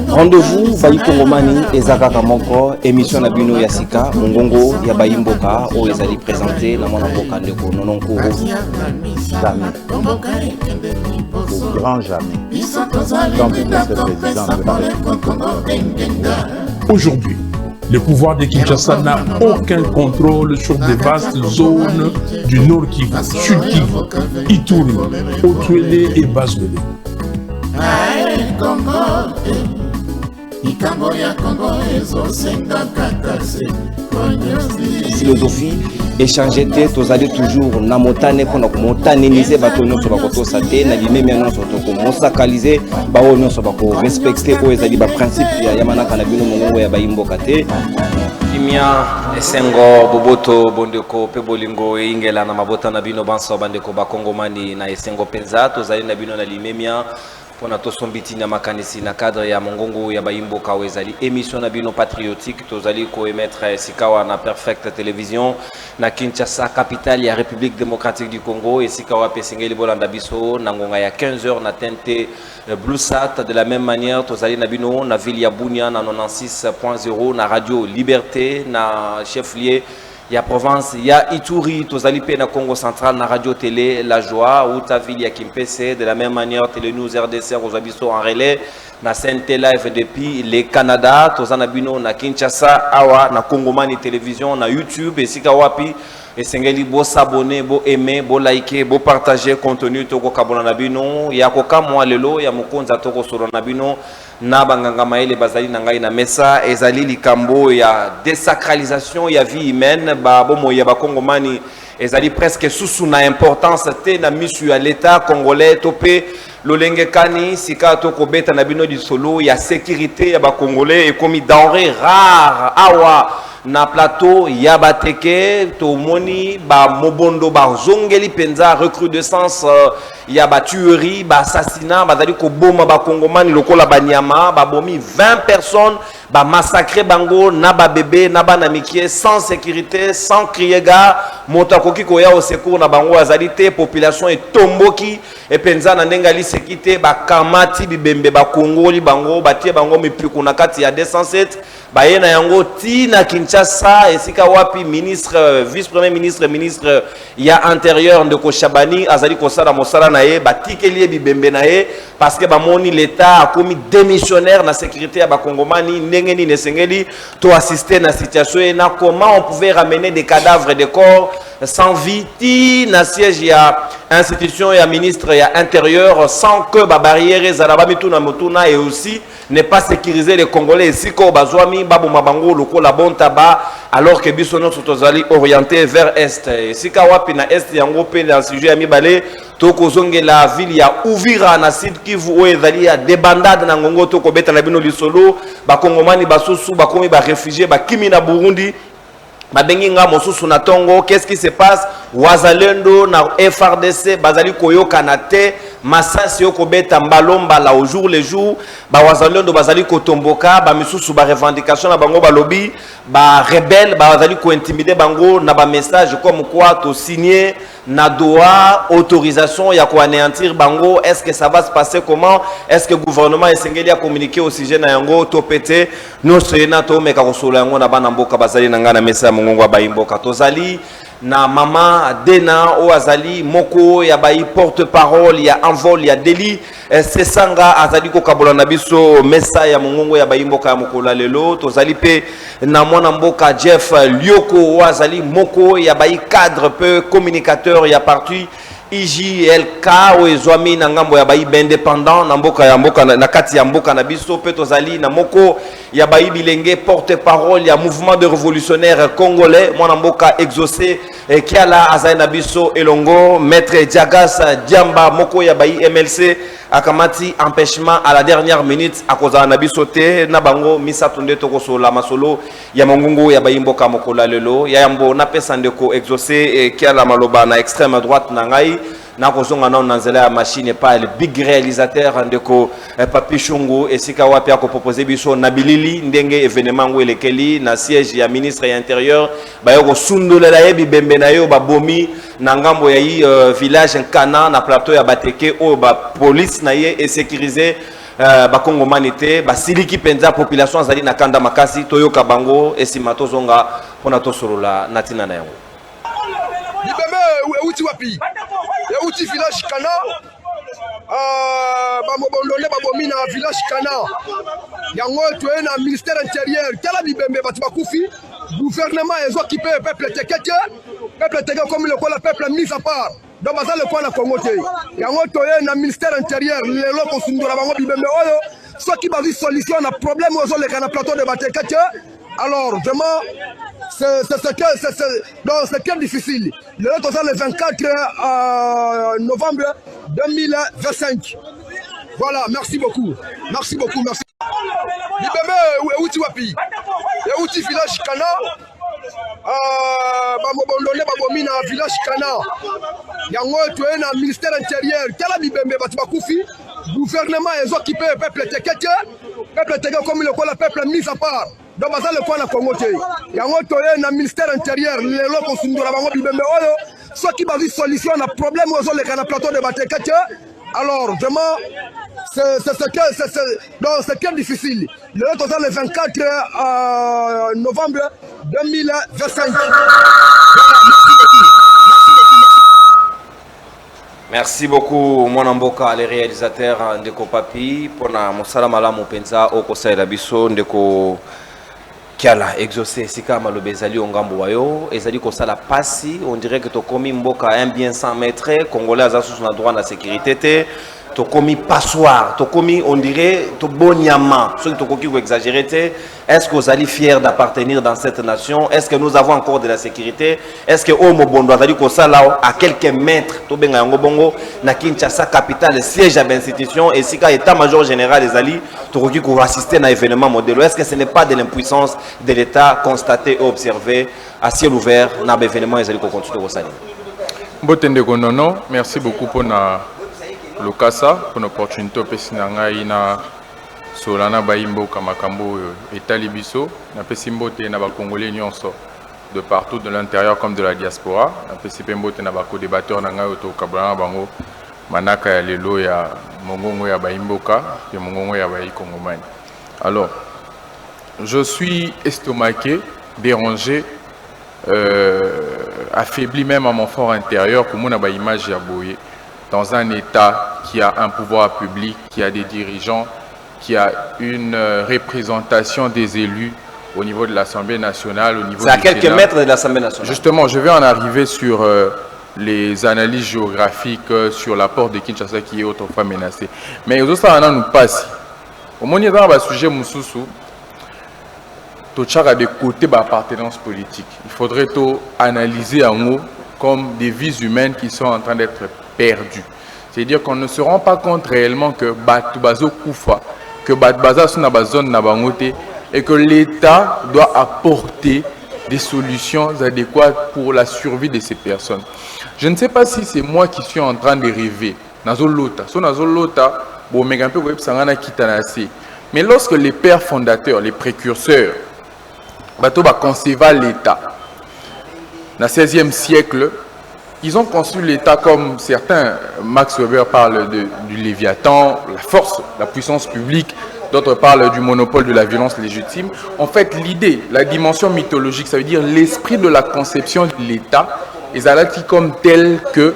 Rendez-vous Bayi Kongomani Ezaka Kamoko, émission na bino Yasika, Mongongo ya Bayi Mboka, o ezali présenté na mwana mboka ndeko Nononkuru. Jamais. Au grand jamais. Comme le président de la République. Aujourd'hui, le pouvoir de Kinshasa n'a aucun contrôle sur des vastes zones du Nord Kivu, Sud Kivu, Ituri, Otuele et Bazwele. Philosophie, échanger tête, vous allez toujours namotane pour nous montaniser, bâtonner sur votre saté, na limé maintenant sur votre monsacaliser, baono sur votre respecter, ou ezali ba principe ya yamana kanabino mongo ya bayimbo kate. Kimia esengo boboto bondeko pe bolingo ingela na mabota na bino banso bandeko ba Kongomani na esengo penza, tozali na bino na limemia. Pour notre sombiti na makanisi na cadre ya mongongo ya bayimbo kawezali émission na bino patriotique tozali ko émettre sikawa na Perfect Télévision na Kinshasa capitale ya République démocratique du Congo et sikawa pesengeli bolanda biso na ngonga ya 15h na TNT Bluesat de la même manière tozali na bino na ville ya Bunia na 96.0 na radio Liberté na chef-lieu ya province ya Ituri tozali pe na Congo central na radio télé La Joie ou ta ville ya Kimpese de la même manière Télé News RDC Rosabiso en relais na CNT Live depuis le Canada tozana bino na Kinshasa awa na Kongomani télévision na YouTube et sika wapi esengeli bo s'abonner bo aimer bo liker bo partager contenu toko kabona na bino ya kokamwa lelo ya mokonza toko solo na bino na banganga maele bazali na ngai na mesa ezali likambo ya désacralisation ya vie humaine ba bomo ya ba Kongomani ezali presque sous na importance te na misu ya l'état congolais topé lolenge kani sika toko beta na bino di solo ya sécurité ya ba Congolais et comme denrée rare awa na plateau ya bateke to moni ba mobondo ba zongeli penza recrudescence ya ba tuerie ba assassinat ba dali ko boma ba Kongomani lokola banyama ba bomi 20 personnes ba massacrer bango na ba bébé na ba na mikie sans sécurité sans crier gars motakoki ko ya au secours na bango azalité population et tomboki et penza na ndengali sécurité ba kamati bibembe ba kongoli bango batie bango mipiku na kati ya 207 ba yena yango ti na Kinshasa esika wapi ministre vice-premier ministre ya intérieur de Koshabani azali kosala mosala na ye batikeli bibembe na ye parce que ba moni l'état a commis démissionnaire na sécurité ya ba Kongomani ndengeni nesengeli to assister na situation na comment on pouvait ramener des cadavres de corps sans vie ti na siège ya institution ya ministre ya intérieur sans que ba barrière zalaba mituna motuna et aussi ne pas sécuriser les Congolais siko bazwami babu mabango lokola bon tabac alors que biso notre tozali orienté vers est sika wapi na est yango pe dans sujet ya mibale toko zongela ville ya Uvira na Sud Kivu o ezali ya débandade na ngongo toko beta na bino lisolo ba Kongomani basusu ba komi ba réfugiés ba kimi na Burundi Mabenginga mosusu na tongo, qu'est-ce qui se passe? Wazalendo na FRDC bazali koyo kanate masasi yoko beta mbalomba la au jour le jour ba wazalendo bazali kotomboka ba misusu ba revendication na bango ba lobby ba rebelle ba bazali ko intimider bango na ba message comme quoi to signer na doa autorisation ya ko anéantir bango. Est-ce que ça va se passer comment? Est-ce que le gouvernement esengeli a communiqué au sujet na yango to pété no sena to meka kosolo yango na bana mboka bazali na ngana message mongongo ba imboka tozali na mama Dena o azali moko ya bayi porte-parole ya envol ya Deli sesanga azali ko kabola na biso mesa ya mongongo ya bayi mboka ya mokola lelo tozali pe na mwana mboka Jeff Lioko o azali moko ya bayi cadre peu communicateur ya parti IJLK o ezwami na ngambo ya bayi indépendant na mboka ya mboka na kati ya mboka na biso pe tozali na moko ya bayi bilenge porte-parole ya mouvement de révolutionnaire congolais mwana mboka exaucé kiala azali na biso elongo maître Diagas Diamba moko ya bayi MLC akamati empêchement à la dernière minute akozala na biso te na bango misato nde tokosola masolo ya mongongo ya bayi mboka mokola lelo ya yambo na pesa ndeko exaucé kiala maloba na extrême droite na ngai na kozonga na nzela ya machine pa le big réalisateur ndeko Papi Shungu esika wapi ako proposer biso na bilili ndenge événement ngo elekeli na siège ya ministre ya intérieur bayoko sundolela yebi bembe na yo babomi na ngambo ya village Nkana na plateau ya Bateke o ba police na ye et sécuriser bakongomani te basiliki penza population azali na kanda makasi toyoka bango esima tozonga mpona tosolola na ntina na yango. Bibembe euti wapi? Euti village Kana. Bamobondole babomi na village Kana. Yango toye na ministère intérieur. Tala bibembe batu bakufi. Gouvernement ezo occupé peuple tekeke. Peuple tekeke comme le peuple mis à part. Donc baza le na Congo te. Yango toye na ministère intérieur. Lelo kosundura bango bibembe oyo. Soki bazi solution na problème ozo le kana plateau de batekeke. Alors vraiment c'est très difficile. Le 24 novembre 2025. Voilà, merci beaucoup. Merci beaucoup, merci. Bibembe euti wapi? Euti village Kana. Bamobondole babomi na village Kana. Yango toye na ministère intérieur. Tala bibembe batu bakufi. Gouvernement ezo occupé peuple tekeke. Peuple tekeke comme le peuple mis à part. Donc baza le na Congo te. Yango toye na ministère intérieur. Lelo kosundura bango bibembe oyo. Soki bazi solution na problème ozo le kana plateau de batekeke. Alors vraiment c'est très difficile. Le 24 novembre 2025. Voilà, Merci beaucoup Mwana Mboka, les réalisateurs Ndeko Papi pour na mosala malamu penza okosaela biso ndeko Kiala exaucé sika malobe ezali ongambo wayo ezali kosala pasi on dirait que tokomi mboka un bien sans maître congolais azasu na droit na sécurité te tokomi passoire tokomi on dirait to bonyama ceux qui tokoki ko exagérer te. Est-ce que vous allez fiers d'appartenir dans cette nation? Est-ce que nous avons encore de la sécurité? Est-ce que Omo Bondo azali kosala à quelques mètres to benga yango bongo na Kinshasa capitale siège à l'institution et sika état-major général ezali tokoki ko assister na événement modèle? Est-ce que ce n'est pas de l'impuissance de l'État constaté et observé à ciel ouvert na événement ezali ko continuer kosala? Mbotende konono, merci beaucoup pour na Lokasa pour l'opportunité de ngai na solana baimbo kamakambo etali biso na pesimbote na ba congolais nyonso de partout de l'intérieur comme de la diaspora na pesimbote na ba co-débatteur na ngai to kabana bango manaka ya lelo ya mongongo ya baimboka et mongongo ya bai kongomani. Alors je suis estomaqué, dérangé, affaibli même à mon fort intérieur pour mon ba image ya boye dans un État qui a un pouvoir public, qui a des dirigeants, qui a une représentation des élus au niveau de l'Assemblée nationale, au niveau c'est à quelques mètres de l'Assemblée nationale. Justement, je vais en arriver sur les analyses géographiques, sur la porte de Kinshasa qui est autrefois menacée. Mais aussi, ça nous passe. Au moment où on a un sujet moussoussou, tout ça de côté d'appartenance politique. Il faudrait tout analyser en haut comme des vies humaines qui sont en train d'être perdues. C'est-à-dire qu'on ne se rend pas compte réellement que Batubazo Koufa, que Batubaza sont dans la zone Nabangote et que l'État doit apporter des solutions adéquates pour la survie de ces personnes. Je ne sais pas si c'est moi qui suis en train de rêver. Mais lorsque les pères fondateurs, les précurseurs, Bato va concevoir l'État, dans le XVIe siècle, ils ont conçu l'État comme certains, Max Weber parle du Léviathan, la force, la puissance publique, d'autres parlent du monopole de la violence légitime. En fait, l'idée, la dimension mythologique, ça veut dire l'esprit de la conception de l'État, ils allaient comme tel que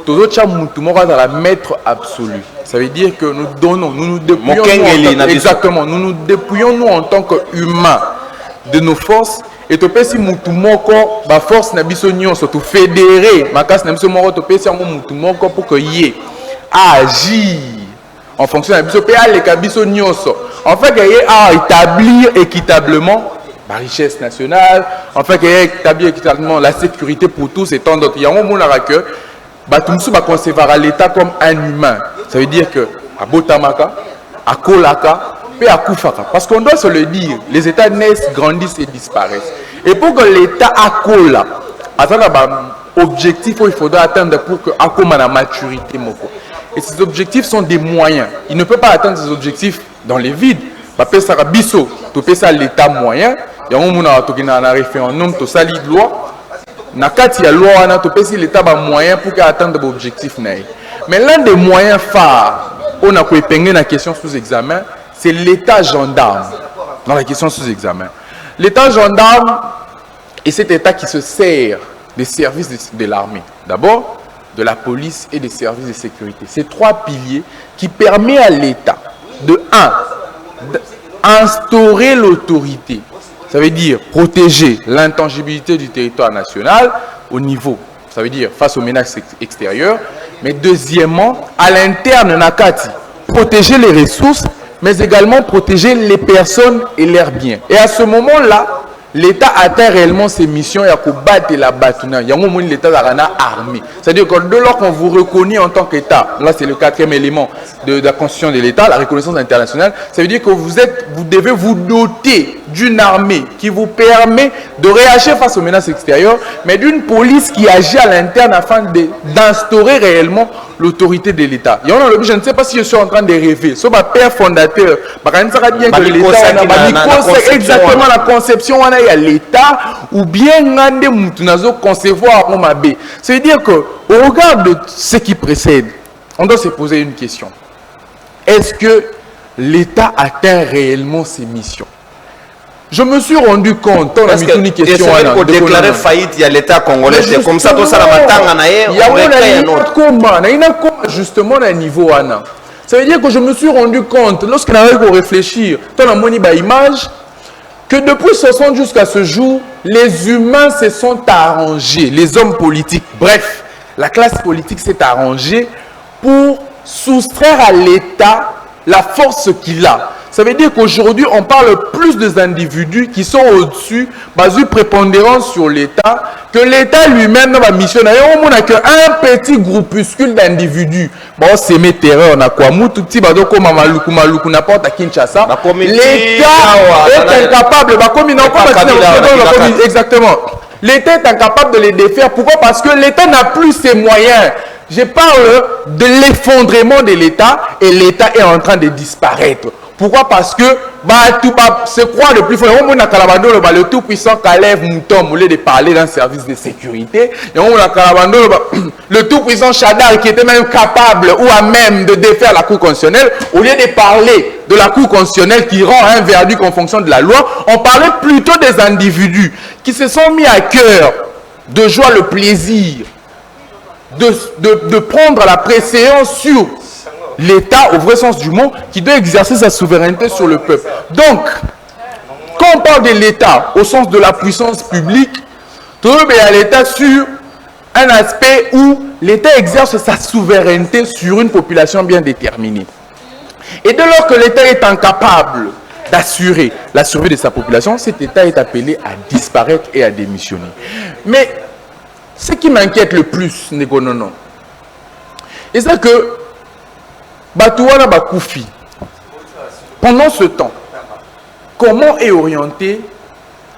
tout dans la maître absolue. Ça veut dire que nous donnons, nous nous dépouillons, exactement, nous nous dépouillons nous en tant qu'humains de nos forces. Et tu peux si mutumoko ba force na biso nyonso to fédérer makas na biso moko to peux si ngo mutumoko pour que yé agir en fonction de biso pe aleka biso nyonso en fait que yé à établir équitablement la richesse nationale en fait que yé établir équitablement la sécurité pour tous et tant d'autres yango monara que ba tumsu ba concevoir l'état comme un humain. Ça veut dire que à botamaka à kolaka parce qu'on doit se le dire, les États naissent, grandissent et disparaissent. Et pour que l'État accole, objectif il faudra atteindre pour que accole la maturité. Et ces objectifs sont des moyens. Il ne peut pas atteindre ces objectifs dans les vides. Ça l'État moyen. Il y a un référendum, tout ça loi. Nakati ya loi, l'État a moyen pour atteindre l'objectif. Mais l'un des moyens phares on a épinglé la question sous examen, c'est l'État gendarme dans la question sous examen. L'État gendarme est cet État qui se sert des services de l'armée. D'abord, de la police et des services de sécurité. Ces trois piliers qui permettent à l'État de 1. Instaurer l'autorité. Ça veut dire protéger l'intangibilité du territoire national au niveau, ça veut dire face aux menaces extérieures. Mais deuxièmement, à l'interne, Nakati, protéger les ressources, mais également protéger les personnes et leurs biens. Et à ce moment-là, l'État atteint réellement ses missions et à combattre la bâtiment. Il y a un moment où l'État est armé. C'est-à-dire que dès lors qu'on vous reconnaît en tant qu'État, là c'est le quatrième élément de la constitution de l'État, la reconnaissance internationale, ça veut dire que vous devez vous doter d'une armée qui vous permet de réagir face aux menaces extérieures, mais d'une police qui agit à l'interne afin d'instaurer réellement l'autorité de l'État. Je ne sais pas si je suis en train de rêver. Ce père fondateur, exactement la conception il y a l'État ou bien concevoir c'est-à-dire que au regard de ce qui précède, on doit se poser une question. Est-ce que l'État atteint réellement ses missions? Je me suis rendu compte, on a mis une question. Pour déclarer faillite, il y a l'État congolais, c'est comme ça, tout ça, il y a justement à niveau Anna. Ça veut dire que je me suis rendu compte, lorsqu'on avait à réfléchir, dans la monnaie image, que depuis 60 jusqu'à ce jour, les humains se sont arrangés, les hommes politiques, bref, la classe politique s'est arrangée pour soustraire à l'État la force qu'il a. Ça veut dire qu'aujourd'hui, on parle plus des individus qui sont au-dessus, basés prépondérance sur l'État, que l'État lui-même dans la mission. On n'a qu'un petit groupuscule d'individus. Bon, c'est mes terreurs, on a quoi? Tout petit, comme Maluku, n'importe à Kinshasa. L'État est incapable. Exactement. L'État est incapable de les défaire. Pourquoi? Parce que l'État n'a plus ses moyens. Je parle de l'effondrement de l'État et l'État est en train de disparaître. Pourquoi? Parce que se croit le plus fort. Le tout puissant Kalev Moutom, au lieu de parler d'un service de sécurité, le tout puissant Chadar qui était même capable ou à même de défaire la Cour constitutionnelle, au lieu de parler de la Cour constitutionnelle qui rend un verdict en fonction de la loi, on parlait plutôt des individus qui se sont mis à cœur de jouer le plaisir de prendre la préséance sur l'État au vrai sens du mot, qui doit exercer sa souveraineté sur le peuple. Donc, quand on parle de l'État au sens de la puissance publique, il y a l'État sur un aspect où l'État exerce sa souveraineté sur une population bien déterminée. Et dès lors que l'État est incapable d'assurer la survie de sa population, cet État est appelé à disparaître et à démissionner. Mais ce qui m'inquiète le plus, Negonono, c'est que Batouana Bakoufi, pendant ce temps, comment est orientée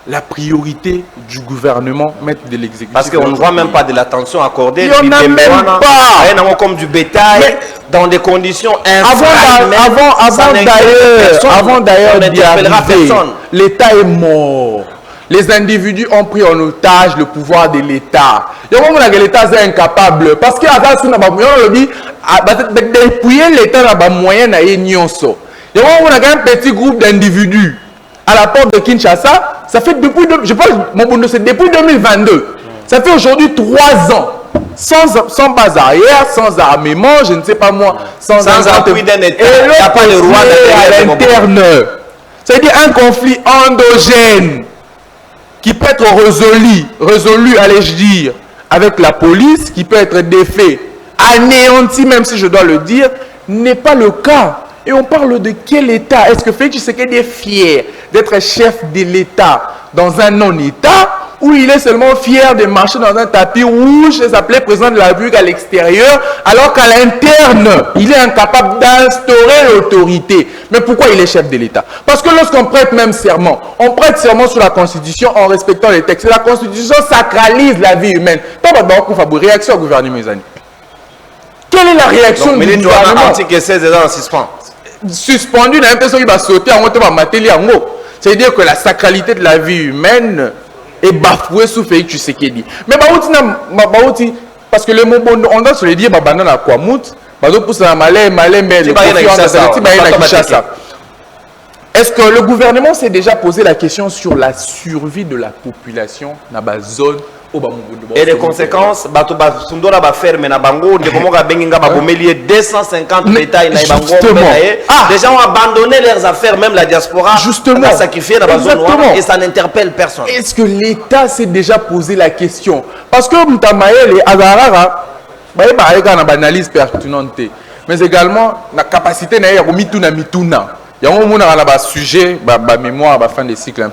la priorité du gouvernement, maître de l'exécutif? Parce qu'on ne voit même pas de l'attention accordée. Il n'y en a même pas. Comme du bétail, mais dans des conditions avant d'ailleurs d'y arriver, l'État est mort. Les individus ont pris en otage le pouvoir de l'État. L'État est incapable. Parce qu'il y a dépouiller l'État dans les moyens il y a un petit groupe d'individus à la porte de Kinshasa. Ça fait depuis, je pense, depuis 2022. Ça fait aujourd'hui 3 ans. Sans base arrière, sans armement, je ne sais pas moi. Sans appui d'un État. Et il n'y a pas de roi à l'interne. C'est-à-dire un conflit endogène qui peut être résolu, allais-je dire, avec la police, qui peut être défait, anéanti, même si je dois le dire, n'est pas le cas. Et on parle de quel État? Est-ce que Félix Tshisekedi est fier d'être chef de l'État dans un non-État, ou il est seulement fier de marcher dans un tapis rouge et s'appeler président de la République à l'extérieur, alors qu'à l'interne, il est incapable d'instaurer l'autorité? Mais pourquoi il est chef de l'État? Parce que lorsqu'on prête même serment, on prête serment sur la Constitution en respectant les textes. Et la Constitution sacralise la vie humaine. Réaction au gouvernement. Quelle est la réaction du gouvernement? Suspendu, dans l'impression qu'il va sauter en haut, c'est-à-dire que la sacralité de la vie humaine est bafouée sous Félix Tshisekedi. Mais parce que le mot on doit se le dire, Est-ce que le gouvernement s'est déjà posé la question sur la survie de la population dans la zone? Et les conséquences, Sundora va fermer na bango, de comment benginga ba bomelier 250 bétail na bango. Les gens ont abandonné leurs affaires, même la diaspora. Justement. A sacrifié dans la zone noire et ça n'interpelle personne. Est-ce que l'État s'est déjà posé la question? Parce que Mtamaele Agarara, na analyse pertinente, mais également la capacité na ya mituna mituna. Il y a un sujet, mémoire, fin des cycles,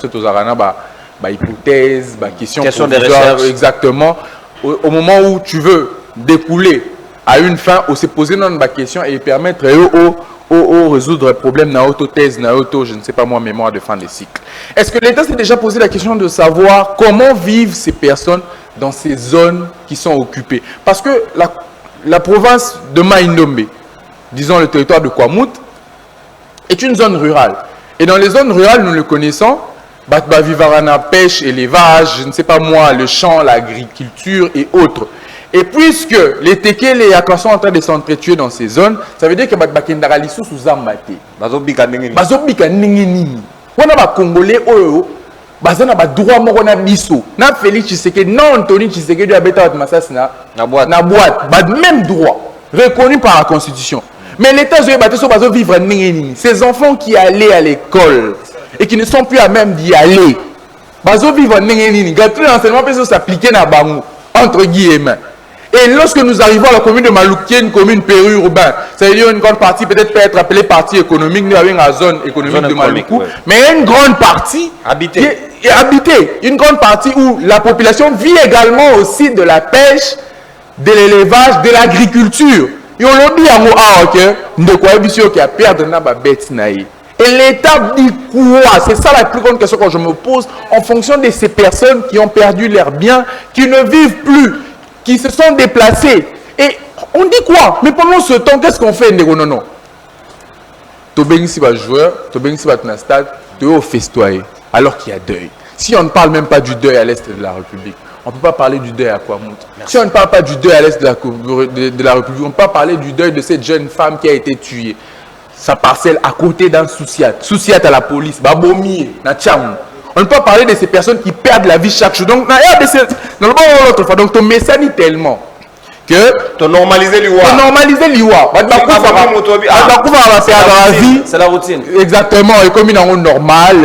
hypothèse, question de recherche. Exactement. Au moment où tu veux découler à une fin, on se poser une question et permettre de résoudre le problème dans l'auto-thèse, je ne sais pas moi, mémoire de fin des cycles. Est-ce que l'État s'est déjà posé la question de savoir comment vivent ces personnes dans ces zones qui sont occupées? Parce que la province de Maïndombe, disons le territoire de Kwamut, est une zone rurale. Et dans les zones rurales, nous le connaissons, Vivarana, pêche, élevage, je ne sais pas moi, le champ, l'agriculture et autres. Et puisque les Tekele et les Akwa sont en train de s'entretuer dans ces zones, ça veut dire que Bakendara Lissou sous Zambate. Bazobika Ningeni. On a Congolais, bazana ba droit moko na biso. Na Félix Tshisekedi, non Anthony Tshisekedi abeta ba masasina na boîte. Même droit reconnu par la Constitution. Mais l'État va vivre ces enfants qui allaient à l'école et qui ne sont plus à même d'y aller. Vivre l'enseignement peut s'appliquer dans Bangou, entre guillemets. Et lorsque nous arrivons à la commune de Malouki, une commune périurbaine, ça veut dire une grande partie peut être appelée partie économique, nous avons la zone économique de Maloukou, mais une grande partie habitée. Une grande partie où la population vit également aussi de la pêche, de l'élevage, de l'agriculture. Et on l'a dit à moi, qui a perdu na bête naïe. Et l'État dit quoi? C'est ça la plus grande question que je me pose en fonction de ces personnes qui ont perdu leurs biens, qui ne vivent plus, qui se sont déplacés. Et on dit quoi? Mais pendant ce temps, qu'est-ce qu'on fait? Non. Tobengisi va joueur, Tobengisi va dans stade, tu es au festoyer, alors qu'il y a deuil. Si on ne parle même pas du deuil à l'est de la République, on ne peut pas parler du deuil à Kwamut. Si on ne parle pas du deuil à l'est de la République, on ne peut pas parler du deuil de cette jeune femme qui a été tuée. Sa parcelle à côté d'un Soussiat. Soussiat à la police, Babomi, Natcham. On ne peut pas parler de ces personnes qui perdent la vie chaque jour. Donc, donc ton message dit tellement que tu normaliser l'IWA. C'est la routine. Exactement. Et comme il est normal,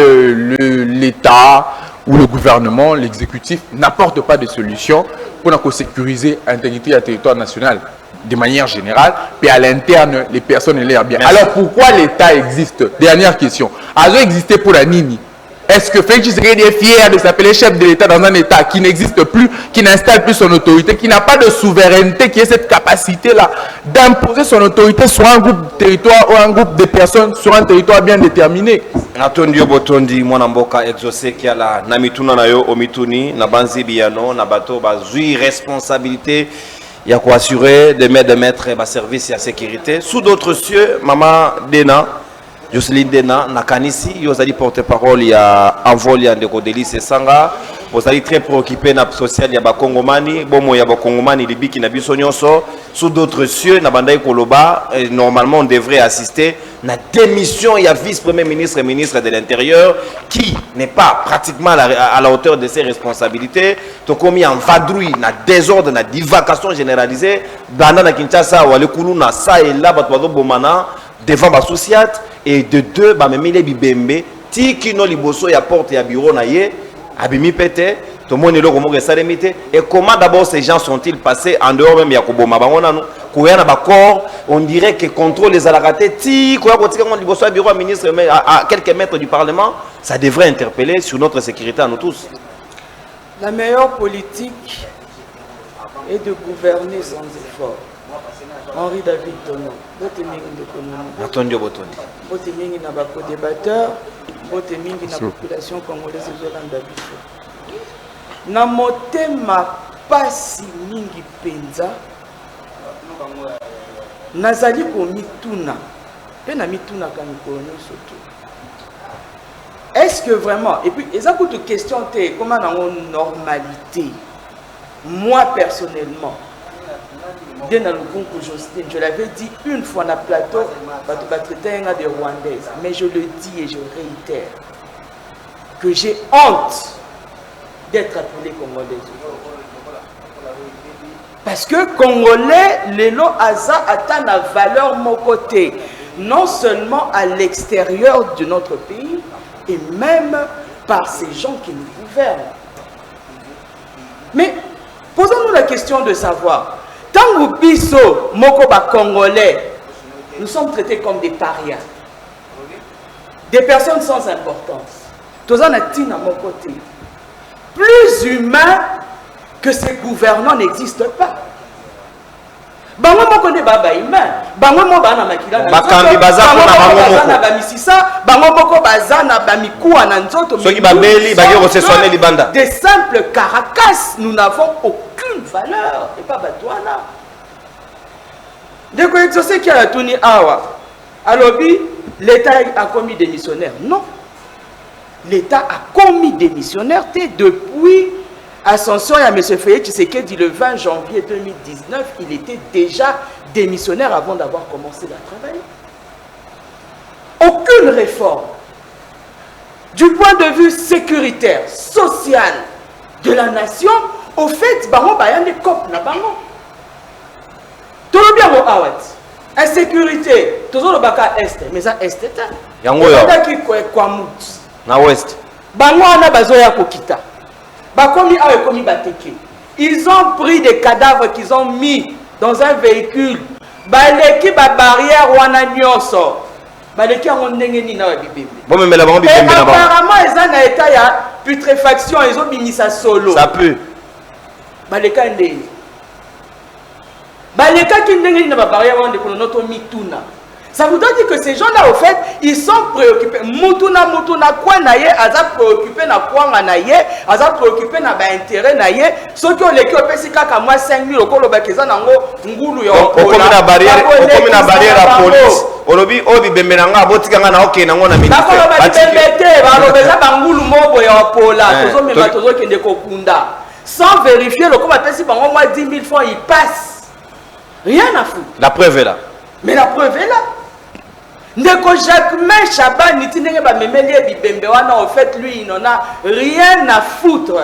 l'État ou le gouvernement, l'exécutif n'apporte pas de solution pour sécuriser l'intégrité du territoire national de manière générale, puis à l'interne, les personnes l'air bien. Merci. Alors pourquoi l'État existe? Dernière question. A-t-il existé pour la Nini? Est-ce que Félix Tshisekedi est fier de s'appeler chef de l'État dans un État qui n'existe plus, qui n'installe plus son autorité, qui n'a pas de souveraineté, qui a cette capacité-là d'imposer son autorité sur un groupe de territoire ou un groupe de personnes sur un territoire bien déterminé? Natondio Botondi, Mwanamboka exaucé qui a la Namituna Nayo, Omituni, Nabanzi Biano, Nabato, Bazui, responsabilité. Il y a quoi assurer de mettre ma service et la sécurité. Sous d'autres cieux, Maman Dena, Jocelyne Dena, Nakanisi, vous allez porte-parole, il y a Envol, il y a Ndeko Délice Sanga. Vous allez très préoccupé na social, il y a Bakongomani, bon, il y a Bakongomani, Libi qui n'a pas sonyoso. Sous d'autres cieux, Nabandaï Koloba, normalement on devrait assister. La démission, il y a vice-premier ministre et ministre de l'Intérieur qui n'est pas pratiquement à la hauteur de ses responsabilités. Tu as commis en vadrouille, na désordre, na divacation généralisée. Dans la Kinshasa, ou à l'Ekulu, na ça et là, devant ma société. Et de deux, Bamemile Bibembe, Tikino Liboso, il y a porte et il y a bureau, Abimi Pete, tout le monde est là, comment ça limité. Et comment d'abord ces gens sont-ils passés en dehors même Yakobo Mabangona, on dirait que contrôle les alaratés, bureau ministre à quelques mètres du Parlement, ça devrait interpeller sur notre sécurité à nous tous. La meilleure politique est de gouverner sans effort. Henri David Tonon, Natondio Botondi. Bote mingi na bako débatteur, bote mingi na population congolaise ezolanda biso. Na motema pasi mingi penza. Nazali ko mituna. Pe na mituna ka mikolo surtout. Est-ce que vraiment, et puis eza ko toute question te comment na normalité. Moi personnellement, Dena Lukunku Jocelyne, je l'avais dit une fois dans le plateau, traiter des Rwandaises. Mais je le dis et je réitère que j'ai honte d'être appelé Congolais. Parce que Congolais, les lots Aza atteint la valeur mon côté, non seulement à l'extérieur de notre pays, et même par ces gens qui nous gouvernent. Mais posons-nous la question de savoir, tant que biso mokoba Congolais, nous sommes traités comme des parias, des personnes sans importance. Tous en a-t-il à mon côté. Plus humain que ces gouvernants n'existent pas. Bango moko ne baba humain, bango mo bana makila na bakambi baza na ba misisa, bango moko baza na ba mikuwa na nzoto. Soki babeli bagi ko soigner libanda. Des simples caracas, nous n'avons aucune valeur et pas batouana. Dès que exaucé qui a tourné awa, alobi l'État a commis des missionnaires. Non. L'État a commis des missionnaires depuis Ascension à M. Fayet Tshisekedi le 20 janvier 2019, il était déjà démissionnaire avant d'avoir commencé à travailler. Aucune réforme du point de vue sécuritaire, social de la nation, au fait, bango bayan des copes na bango. Tout le bien au awat. Insécurité, toujours le baka est, mais ça est est. Yango yo. Na ouest. Bango ana bazoya kokita. Ils ont pris des cadavres qu'ils ont mis dans un véhicule. Et apparemment, ils ont un état de putréfaction, ils ont mis ça solo. Ça peut. Ça voudrait dire que ces gens-là, au fait, ils sont préoccupés. Mutuna, quoi naye, aza préoccupé na quoi naye, aza préoccupé na ba intérêt naye. Ceux qui ont les cœurs pessi kaka moi 5 000 okolo ba keza nango ngulu ya okola. Okomi na barrière à police. Olobi obi bembenanga abotika nga na oké nango na ministère. Bakolo ba bembete, ba lobeza bangulu mobo ya opola. Tozo mema tozo kende kokunda. Sans vérifier le comment pessi bango moi 10 000 francs, ils passent. Rien à foutre. La preuve est là. Mais la preuve est là. Ndeko Jacquemain Chaban nitinenge ba memeli bibembe wana en fait lui il n'en a rien à foutre.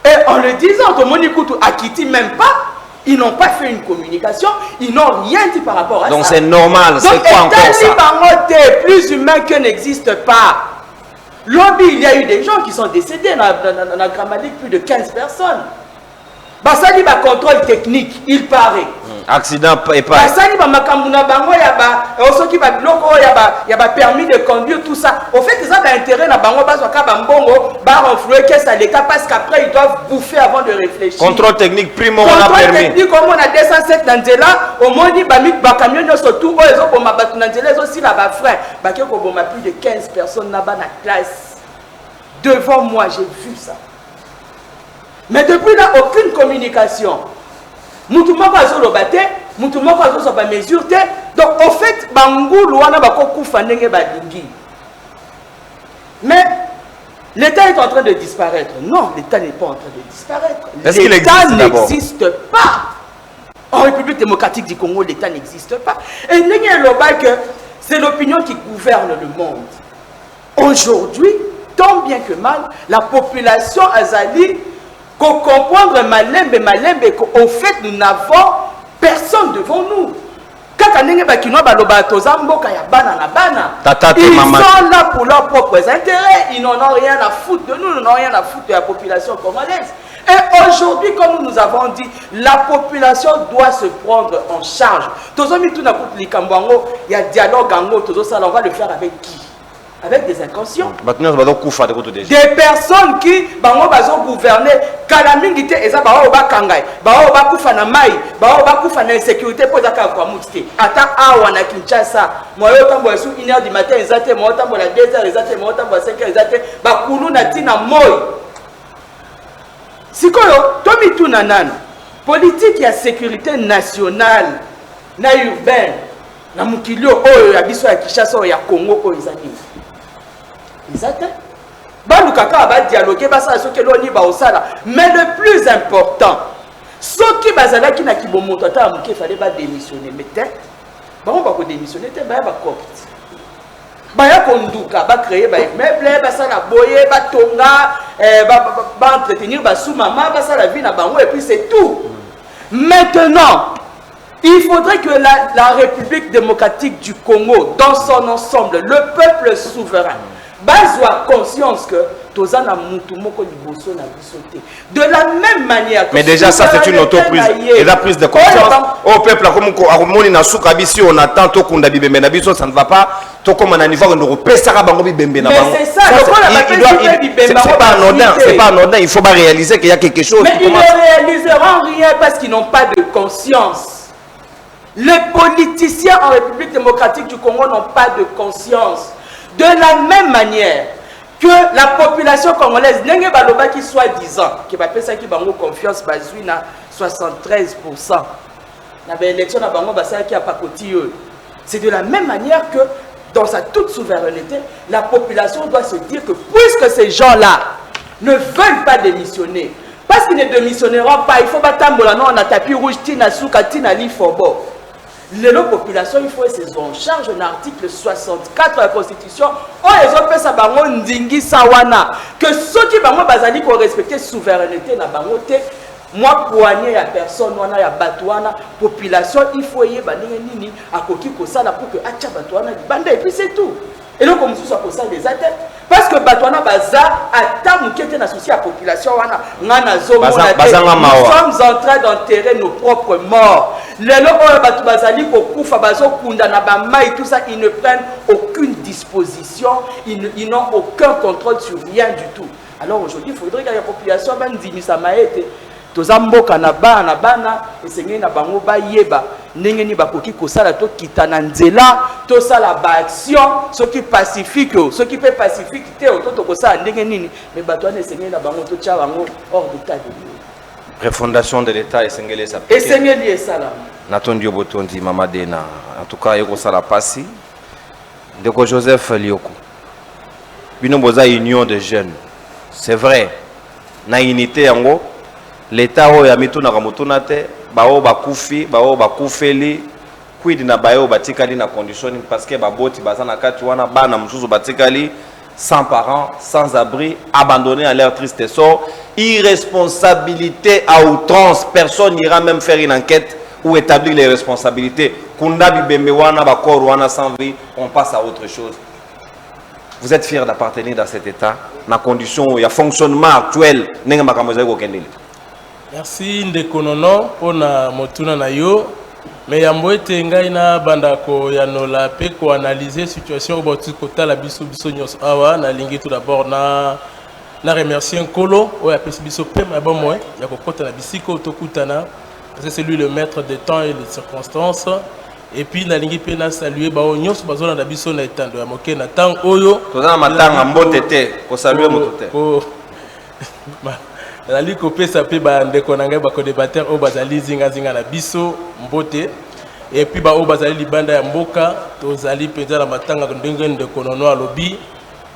Et en le disant au Monikutu Akiti même pas, ils n'ont pas fait une communication, ils n'ont rien dit par rapport à donc ça. Donc c'est normal, c'est quoi encore ça? Plus humain que n'existe pas. Lobby, il y a eu des gens qui sont décédés dans la Gramadique, plus de 15 personnes. Basali ba contrôle technique, il paraît. Accident et pas. Basali ba makamuna bango ya ba osoki ba biloko ya ba permis de conduire tout ça. Au fait, ils ont intérêt na bango bazwa ka ba mbongo ba renflouer caisse à l'État parce qu'après ils doivent bouffer avant de réfléchir. Contrôle technique primo on a permis. Contrôle technique comme on a 207 dans Nzela, au moni ba mit ba camion surtout eux ont boma ba dans Nzela aussi là ba frère. Ba ke ko boma plus de 15 personnes là-bas na classe. Devant moi, j'ai vu ça. Mais depuis là, aucune communication. Moutoumako a zolo bate, Moutoumako a zolo ba mesure. Donc, au fait, Bangoulou wana bako kufa ndenge badingi. Mais l'État est en train de disparaître. Non, l'État n'est pas en train de disparaître. L'État n'existe pas. En République démocratique du Congo, l'État n'existe pas. Et c'est l'opinion qui gouverne le monde. Aujourd'hui, tant bien que mal, la population azali qu'on comprendre malembe, qu'au fait nous n'avons personne devant nous. Ils sont là pour leurs propres intérêts, ils n'en ont rien à foutre de nous, ils n'en ont rien à foutre de la population congolaise. Et aujourd'hui, comme nous avons dit, la population doit se prendre en charge. Il y a dialogue, on va le faire avec qui? Avec des inconscients. Des personnes qui vont gouverner. Kalamingite eza bao ba kangay, bao ba kufa na mai, bao ba kufa na insécurité pour zaka kwa mutite. Ata awa na Kinshasa, moyo tambo esu 1h du matin ezate, moyo tambo la 2h ezate, moyo tambo 5h ezate, ba kulu na tina moy. Sikoyo, tomi tuna nani. Politique ya sécurité nationale na urbaine na mukilio oyo ya biso ya Kinshasa ya Congo oyo ezali. Exactement. Mais le plus important, Ceux qui bazalaki na kibomoto ata amuke fallait pas démissionner mais te bango ba ko démissionner te ba copte baya konduka ba créer ba meuble ba sala boye ba tonga ba entretenir ba sous maman ba sala vie na bango et puis c'est tout. Maintenant il faudrait que la République démocratique du Congo dans son ensemble, le peuple souverain bazwa conscience que tozana mutu moko liboso na bisoté de la même manière. Mais déjà ça c'est une autoprise et la prise de conscience au peuple comme akomoni na suka bisi on attend to kunda bibembe na biso ça ne va pas to comme na niveau de repesara bango bibembe na bango. Mais c'est ça c'est pas anodin, il faut pas réaliser qu'il y a quelque chose. Mais ils ne réaliseront rien parce qu'ils n'ont pas de conscience. Les politiciens en République démocratique du Congo n'ont pas de conscience. De la même manière que la population congolaise, n'engé baloba qui soit disant, qui va penser qui bango confiance bazui na 73%. Na élection na bango basa qui a pas côté. C'est de la même manière que dans sa toute souveraineté, la population doit se dire que puisque ces gens-là ne veulent pas démissionner, parce qu'ils ne démissionneront pas, il faut batambola non on a tapis rouge tina souka tina li fobo. Les populations, il faut qu'ils en charge un article 64 de la Constitution. Oh, ils ont fait ça, bango ndingi sawana. Que ceux qui bango bazali ko respecter souveraineté na bango te. Moi, poignet à personne, wana ya batouana, population, il faut y aller nini à koki kosala pour que acha batouana bande et puis c'est tout. Et donc comme ça pour ça des attaques parce que batouana baza ata mukete na souci à population wana ngana zo mona nous sommes en train d'enterrer nos propres morts. Les locaux batu bazali ko kufa bazo kunda na ba mai tout ça ils ne prennent aucune disposition, ils n'ont aucun contrôle sur rien du tout. Alors aujourd'hui il faudrait que la population bandimisa maete tozamboka na bana esengeli na bango bayeba ndenge ni bakoki kosala to kitana nzela to sala ba action soki pacifique soki pe pacifique te to kosala ndenge nini mais bato wana esengeli na bango to tia bango hors d'état de lieu. Refondation de l'état esengeli ça. Esengeli esala. Natondi obotondi mama Dena en tout cas yoko sala pasi ndeko Joseph Lioko. Bino boza union de jeunes. C'est vrai. Na unité yango l'État oyo mituna ka mutuna te bao bakufi bao bakufeli quid na bayo batikali na condition parce que baboti bazana kati wana bana mususu batikali sans parents sans abri abandonnés à leur triste sort, irresponsabilité à outrance, personne n'ira même faire une enquête ou établir les responsabilités. Kunda bibembe wana bakor wana sans vie, on passe à autre chose. Vous êtes fiers d'appartenir dans cet état na condition où il y a fonctionnement actuel nenga makamozai ko kendele. Merci ndeko nono pona motuna na yo mais yambo ete ngai na bandako ya nola pe ko analyser situation boti kotala biso nyos awa na lingi tout d'abord na remercier Nkolo o ya pesi biso pe ma bon moi ya kokota na bisiko tokutana parce que c'est lui le maître des temps et des circonstances et puis na lingi pe na saluer ba nyos bazona na biso na etando ya moke na tang oyo tozana matanga mbotete ko saluer motote la ligue kopesa pe ba ndeko na ngai ba ko débatteur o bazali zinga na biso mbote et puis ba o bazali libanda ya mboka tozali penza na matanga ndenge ndeko nono alobi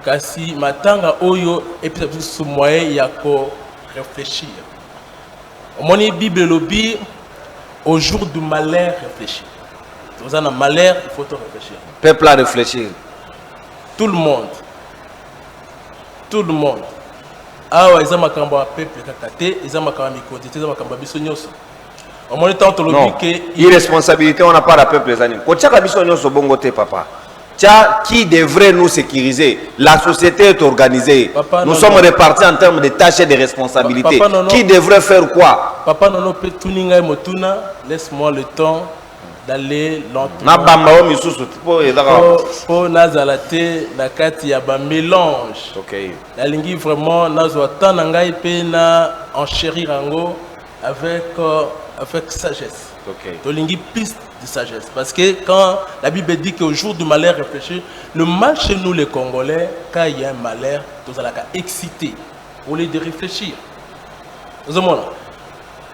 kasi matanga oyo et puis sous moyen ya ko réfléchir. Moni Bible lobi au jour du malheur réfléchir. Tozana malheur il faut réfléchir. Peuple à réfléchir. Tout le monde. Awa eza makambo ya peuple kakate eza makambo mikoti eza makambo biso nyoso omoni tant lobi que irresponsabilité on n'a pas la peuple les animes kochaka biso nyoso bongo te papa tia qui devrait nous sécuriser la société est organisée papa, nous sommes répartis en termes de tâches et de responsabilités papa, qui devrait faire quoi papa nono pe tuninga motuna laisse-moi le temps d'aller lentement na bamba o misusu po ezaka po nazalate na kati ya ba mélange okay la lingi vraiment nazwa temps na ngai pe na enchérir ango avec sagesse okay to lingi plus de sagesse parce que quand la Bible dit qu'au jour du malheur réfléchir le mal chez nous les Congolais quand il y a un malheur tous allons excité au lieu de réfléchir nous avons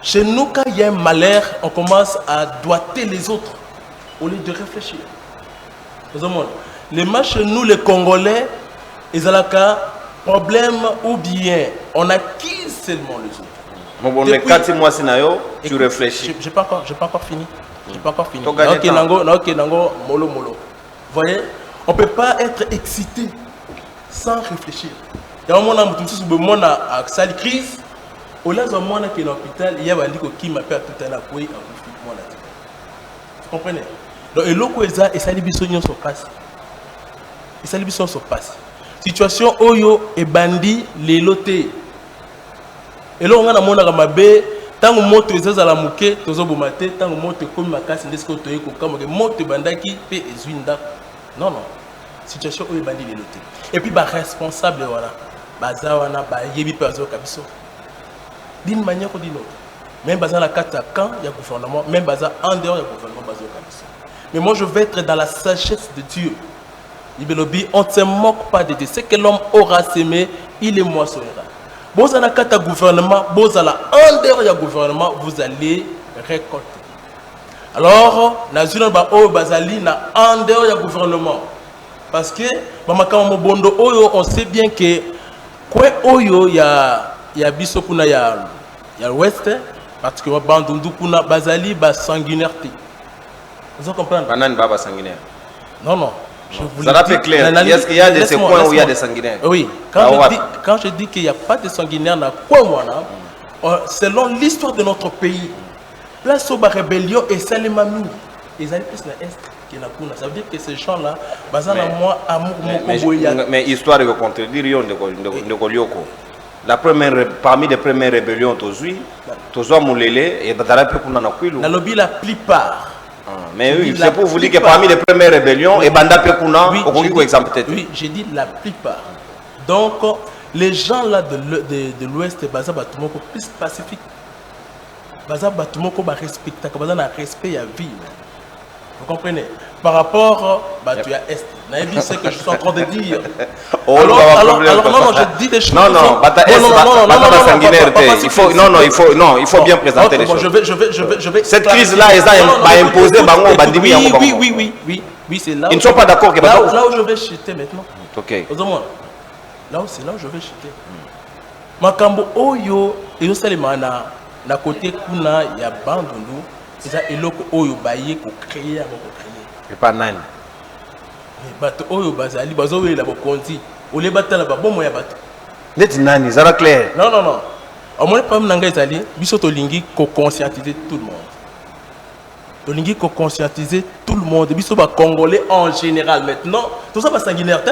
chez nous, quand il y a un malheur, on commence à doiter les autres au lieu de réfléchir. Les matchs chez nous, les Congolais, ils ont un problème ou bien on accuse seulement les autres. Mais 4 mois, tu réfléchis. J'ai pas encore fini. J'ai pas encore fini. Molo. Vous voyez, on ne peut pas être excité sans réfléchir. Il y a un moment où a une crise. Au lieu de moi qui est à l'hôpital, il y a un qui m'appelle tout à l'heure. Vous comprenez? Donc, et l'autre, et ça libère son passe. Et ça libère son passe. Situation oyo et bandi les lotés. Et là, on a mon aramabé. Tant que moto est à la mouke, tozo bomate, tant que moto comme ma casse, n'est-ce que tu es comme que moto bandaki pe ezuinda. Non. Situation oyo bandi les lotés. Et puis, responsable, voilà. Bazawana, yebi perso kabiso. D'une manière ou d'une autre. Même basé dans la carte à camp, il y a gouvernement. Même basé en dehors, il y a gouvernement basé au kabiso. Mais moi, je vais être dans la sagesse de Dieu. On ne se moque pas de Dieu. Ce que l'homme aura semé, il est moissonnera. Bon, dans la carte à gouvernement, bon, dans la en dehors, il y a gouvernement, vous allez récolter. Alors, dans une bazali, en dehors, il y a gouvernement. Parce que, on sait bien que, quoi, il y a Bissokuna, il y a l'Ouest, parce que Bandundu Kuna, Bazali, sanguinarité. Vous comprenez? Banane Baba sanguinaire. Non. Ça va être clair. Est-ce qu'il y a des coins où il y a des sanguinaires? Oui. Quand je dis qu'il n'y a pas de sanguinaires, selon l'histoire de notre pays, la Soba rébellion et Salemami, ils allaient plus dans l'Est que dans Kuna. Ça veut dire que ces gens-là, moi, amour, mais histoire de contredire, la première, parmi les premières rébellions, Tozoa Moulele et Badarape Kuna Nakwilu. La lobby la plupart. Mais oui, c'est pour vous dire que parmi les premières rébellions, et Banda Pekuna, exemple peut-être. Oui, j'ai dit la plupart. Donc, les gens là de l'Ouest, Baza Batumoko, plus pacifique. Baza Batumoko, respecte, Baza na respect à vie. Vous comprenez? Par rapport à tu as Est. Naïbi, c'est ce que je suis en train de dire. Alors, non, je dis des choses. Non, il faut bien présenter les choses. Je vais. Cette crise-là, elle a imposé oui, c'est là. Ils ne sont pas d'accord. Là où je vais chuter maintenant. Ok. Là où je vais chuter. Makambo Oyo, et aussi les mana, na côté Kuna, il y a Bandundu, et ça, et l'autre Oyo Baye, qu'on crée, et pas nani. Bato Oyo Bazali, Bazo, il a beaucoup dit. Ou les bateaux là-bas, bon, moi, il y a bateau. Net nani, ça va clair. Non. Au moins, pas m'nanga Zali, biso tolingi, qu'on conscientiser tout le monde. Tolingi, qu'on conscientiser tout le monde. Biso ba Congolais en général maintenant. Tout ça va sanguinaire,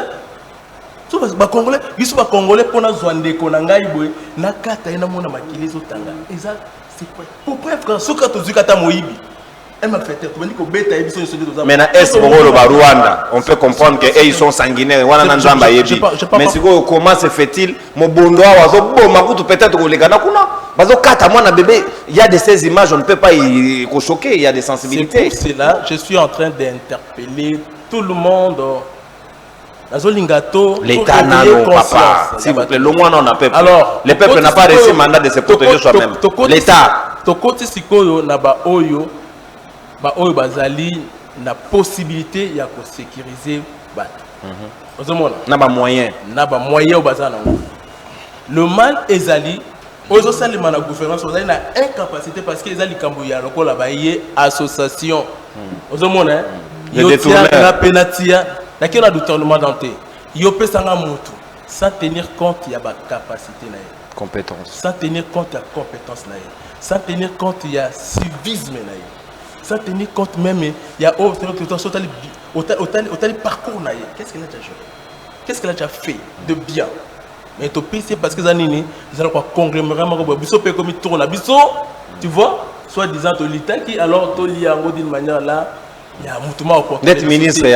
tout ça va Congolais. Biso ba Congolais pour na Zouande, Konanga, Iboé, Nakata, et na mona makili zotanga. Et ça, c'est quoi? Pour preuve, quand Soka Tozukata Moïbi. Mais dans l'Est, Rwanda, on peut comprendre qu'ils sont sanguinaires. Mais comment se fait-il? Peut-être il y a de ces images, on ne peut pas y choquer, il y a des sensibilités. C'est pour cela je suis en train d'interpeller tout le monde. L'État n'a pas. S'il vous plaît, le moins on a peuple. Alors, le peuple n'a pas reçu le mandat de se protéger soi-même. L'État. Oyo bazali na possibilité ya ko sécuriser bato. Na ba moyen bazana. Le mal ezali ozo salima na gouvernance bazali na incapacité parce que ezali kambo ya lokola ba yé association. Ozomona yo tia na penatia na kena détournement denté. Yo pesanga mutu sans tenir compte ya ba capacité na compétence. Sans tenir compte ya compétence na sans tenir compte ya civisme na sans tenir compte même, il y a autant parcours. Qu'est-ce qu'elle a déjà joué? Qu'est-ce qu'elle a déjà fait de bien? Mais au pays, c'est parce que Zanini, ils ont quoi conglomérat, tu vois, soit disant l'État qui alors tu lis d'une manière là, il y a un mouvement au d'être ministre, il y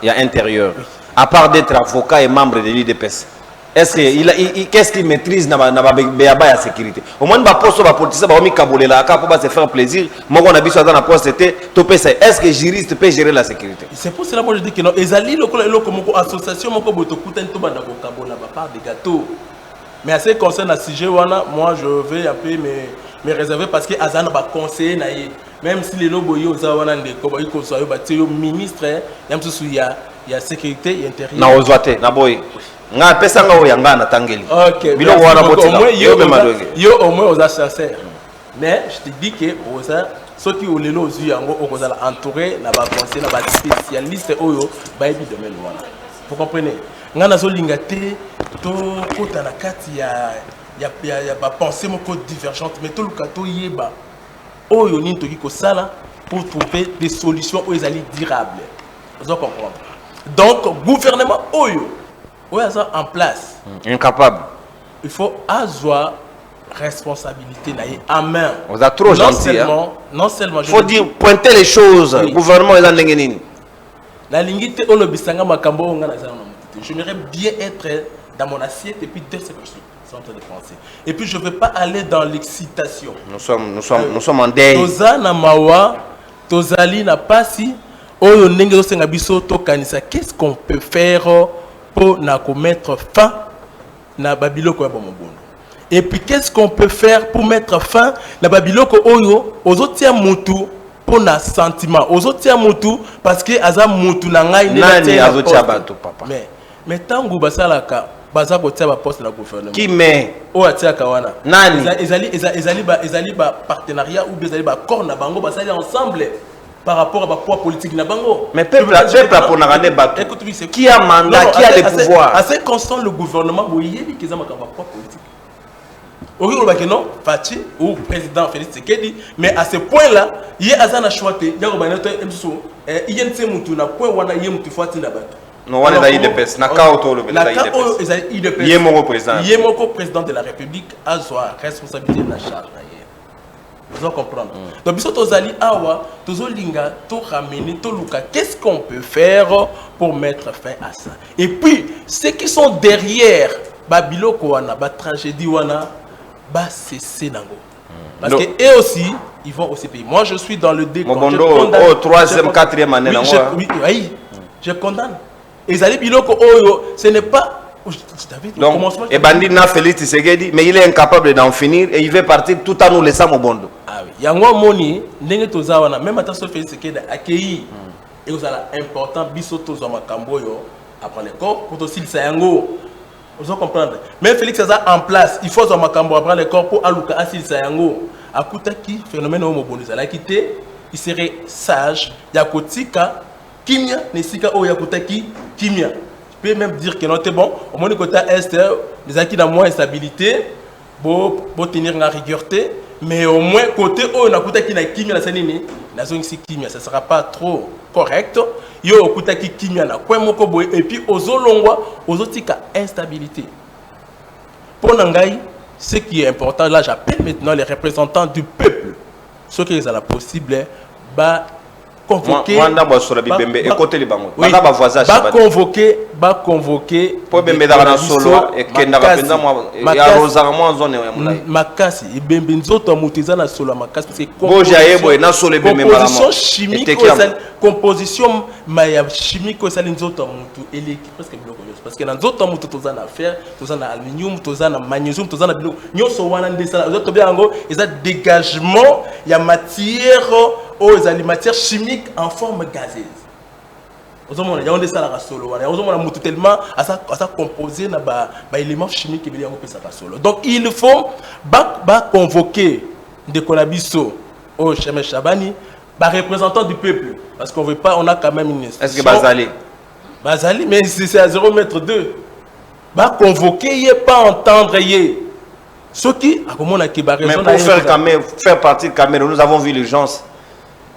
a intérieur. À part d'être avocat et membre de l'IDPS. Est-ce qu'est-ce qu'il maîtrise dans la sécurité? Au moins, il va politicien, il va se faire plaisir. Moi, on a vu ça dans la poste, est-ce que juriste peut gérer la sécurité? C'est pour cela que je dis que non. Ezali, l'association, des gâteaux. Mais à ce qui concerne la sujet, moi, je vais un peu me réserver parce que Azana va conseiller. Même si les lobos, ils ont ministre, il y il y a sécurité, il y a intérieur. Na ozwate, na boy. Nga pesa nga oyanga na tangeli. OK. Bilo wana botika. Yo au moins aux sincère. Mais je te dis que oza ceux qui ont lelo ozu yango okozala entouré na ba conseil na ba spécialiste oyo ba ebi domaine wana. Vous comprenez? Nga nazo lingate to kota na kati ya ba pensée moko divergente mais to lukato yeba oyo ni toki ko sala pour trouver des solutions aux alliés durables. Vous comprenez? Donc gouvernement oyo ça en place incapable. Il faut avoir responsabilité en main. Vous êtes trop gentil. Non seulement. Il faut dire pointer les choses. Oui. Gouvernement est en linguine. La lingite on le bisanga makambo on a j'aimerais bien être dans mon assiette et puis dès ce que je suis en train de penser. Et puis je ne veux pas aller dans l'excitation. Nous sommes en deuil. Tozana mawa, tozali na pasi, oyo ndenge osenga biso to kanisa. Qu'est-ce qu'on peut faire pour mettre fin na babiloko ya bomobono? Et puis qu'est-ce qu'on peut faire pour mettre fin na babiloko oyo ozotia mutu pour na sentiment, ozotia mutu parce que aza mutu na ngai nani azotia bato papa. Mais tangu basalaka baza kotia ba poste na gouvernement. Qui met o atia kawana nani ezali ba partenariat ou ezali ba corps na bango basali ensemble par rapport à ba poids politique na bango. Mais peuple pour na rendre bato. Qui a mandat, qui a le pouvoir? Assez constant le gouvernement boyebi kiza makamba poids politique. Au non, Fati ou président Félix Tshisekedi, mais à ce point-là, il y a un choix. Il y a un point où non, on est IDPS. Il est mon président de la République a la responsabilité de la charge. Vous comprendre. Donc, si vous allez awa, linga, ramener, qu'est-ce qu'on peut faire pour mettre fin à ça? Et puis, ceux qui sont derrière, Babiloko wana, ba tragédie wana, bah c'est nango. Parce que eux aussi, ils vont aussi payer. Moi, je suis dans le décompte. Au 3e, 4e année. Oui, je condamne. Et Zali Biloko Oyo, ce n'est pas. Donc, et Bandi n'a Félix Tshisekedi, mais il est incapable d'en finir et il veut partir tout en nous laissant au bondo. Ah oui. Yango Moni, Nenge Tozawana, même attention Félix Tshisekedi accueilli. Et vous avez important, Biso Tozama Kamboyo, après le corps, pour aussi le Sayango. Vous comprenez? Même Félix Saza en place, il faut que Makambo prendre le corps pour Aluka Asil Sayango. Akutaki, phénomène homo bonus. Elle a quitté, il serait sage. Yakotika, Kimia, Nesika O Yakutaki, Kimia. Je peux même dire que non, c'est bon. Au moins, côté Est, les acquis ont moins instabilité, pour tenir la rigueureté. Mais au moins, côté O, Nakutaki na Kimia, la Sanini, la zone ici Kimia, ça ne sera pas trop correct. Yo okutaki kimia na kwe moko boye et puis ozolongwa ozotika instabilité. Pour Nangai, ce qui est important là, j'appelle maintenant les représentants du peuple, ceux qui sont possible, bah convoquer, convoquer makasi ibembe nzoto mutiza na solo makasi parce que composition maya chimique ça nzoto mutu eleki presque biloko parce que na nzoto mutu tozana fer tozana aluminium tozana magnésium tozana biloko nyoso wana ndesala nzoto biango eza dégagement ya matière aux matières chimiques en forme gazeuse. Il y a des salariés solo. Il y a tellement à ça composé na éléments chimiques qui viennent solo. Donc il faut convoquer des collabiso au Chemin Chabani, représentants du peuple, parce qu'on veut pas, on a quand même une institution. Est-ce que Bazali? Bazali, mais c'est à 0,2 m. Convoquer, pas entendre ceux qui, mais pour faire partie de Cameroun, nous avons vu l'urgence.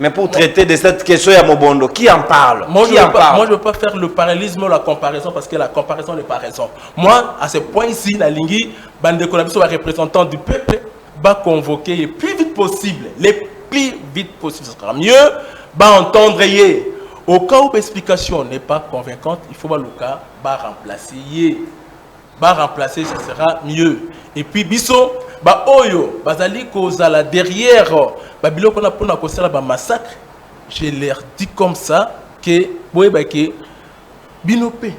Mais pour traiter de cette question, il y a Mobondo. Qui en parle? Moi, je ne veux pas faire le parallélisme ou la comparaison parce que la comparaison n'est pas raison. Moi, à ce point-ci, la Lingui, bande collaboration, représentant du peuple, va convoquer le plus vite possible. Le plus vite possible, ce sera mieux. Va entendre. Au cas où l'explication n'est pas convaincante, il faut voir le cas, va remplacer. Va remplacer, ce sera mieux. Et puis, Bisso, ba oyo bazali kozala derrière ba biloko na pona kosala ba massacre, je leur dis comme ça que boyeba ke binope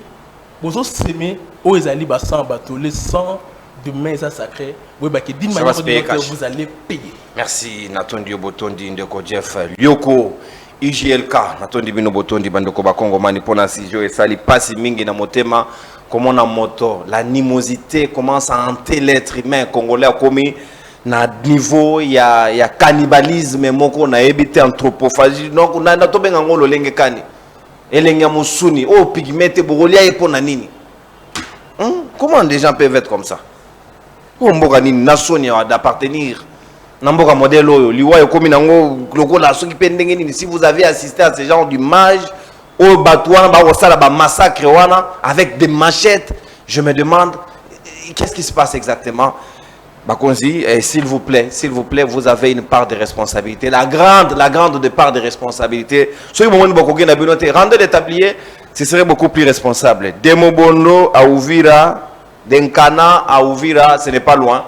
bozo semer o ezali ba sang bato les sang de mains sacrés boyeba ke d'une manière ou d'une autre vous allez payer. Merci Nathan Diobotondi Ndeko Jeff Lioko IJLK natondi bino botondi bandeko bakongomani pona sijo esali pasi mingi na motema. Comment na moto l'animosité commence à hanter l'être humain congolais commis na niveau ya cannibalisme moko na ebité anthropophagie donc na to benga ngolo lenge kani elenge musuni o pigmete bogolia epona nini. Comment des gens peuvent être comme ça? O mboka nini nation d'appartenir na mboka modèle oyo liwa yokomi nango lokola soki pendenge nini. Si vous avez assisté à ce genre d'image au batouana ba massacre avec des machettes, je me demande qu'est-ce qui se passe exactement. Bakonzi, s'il vous plaît, vous avez une part de responsabilité, la grande part de responsabilité. Ceux qui m'ont dit rendez les tabliers, ce serait beaucoup plus responsable. Demobondo à Ouvira, d'Enkana à Ouvira, ce n'est pas loin.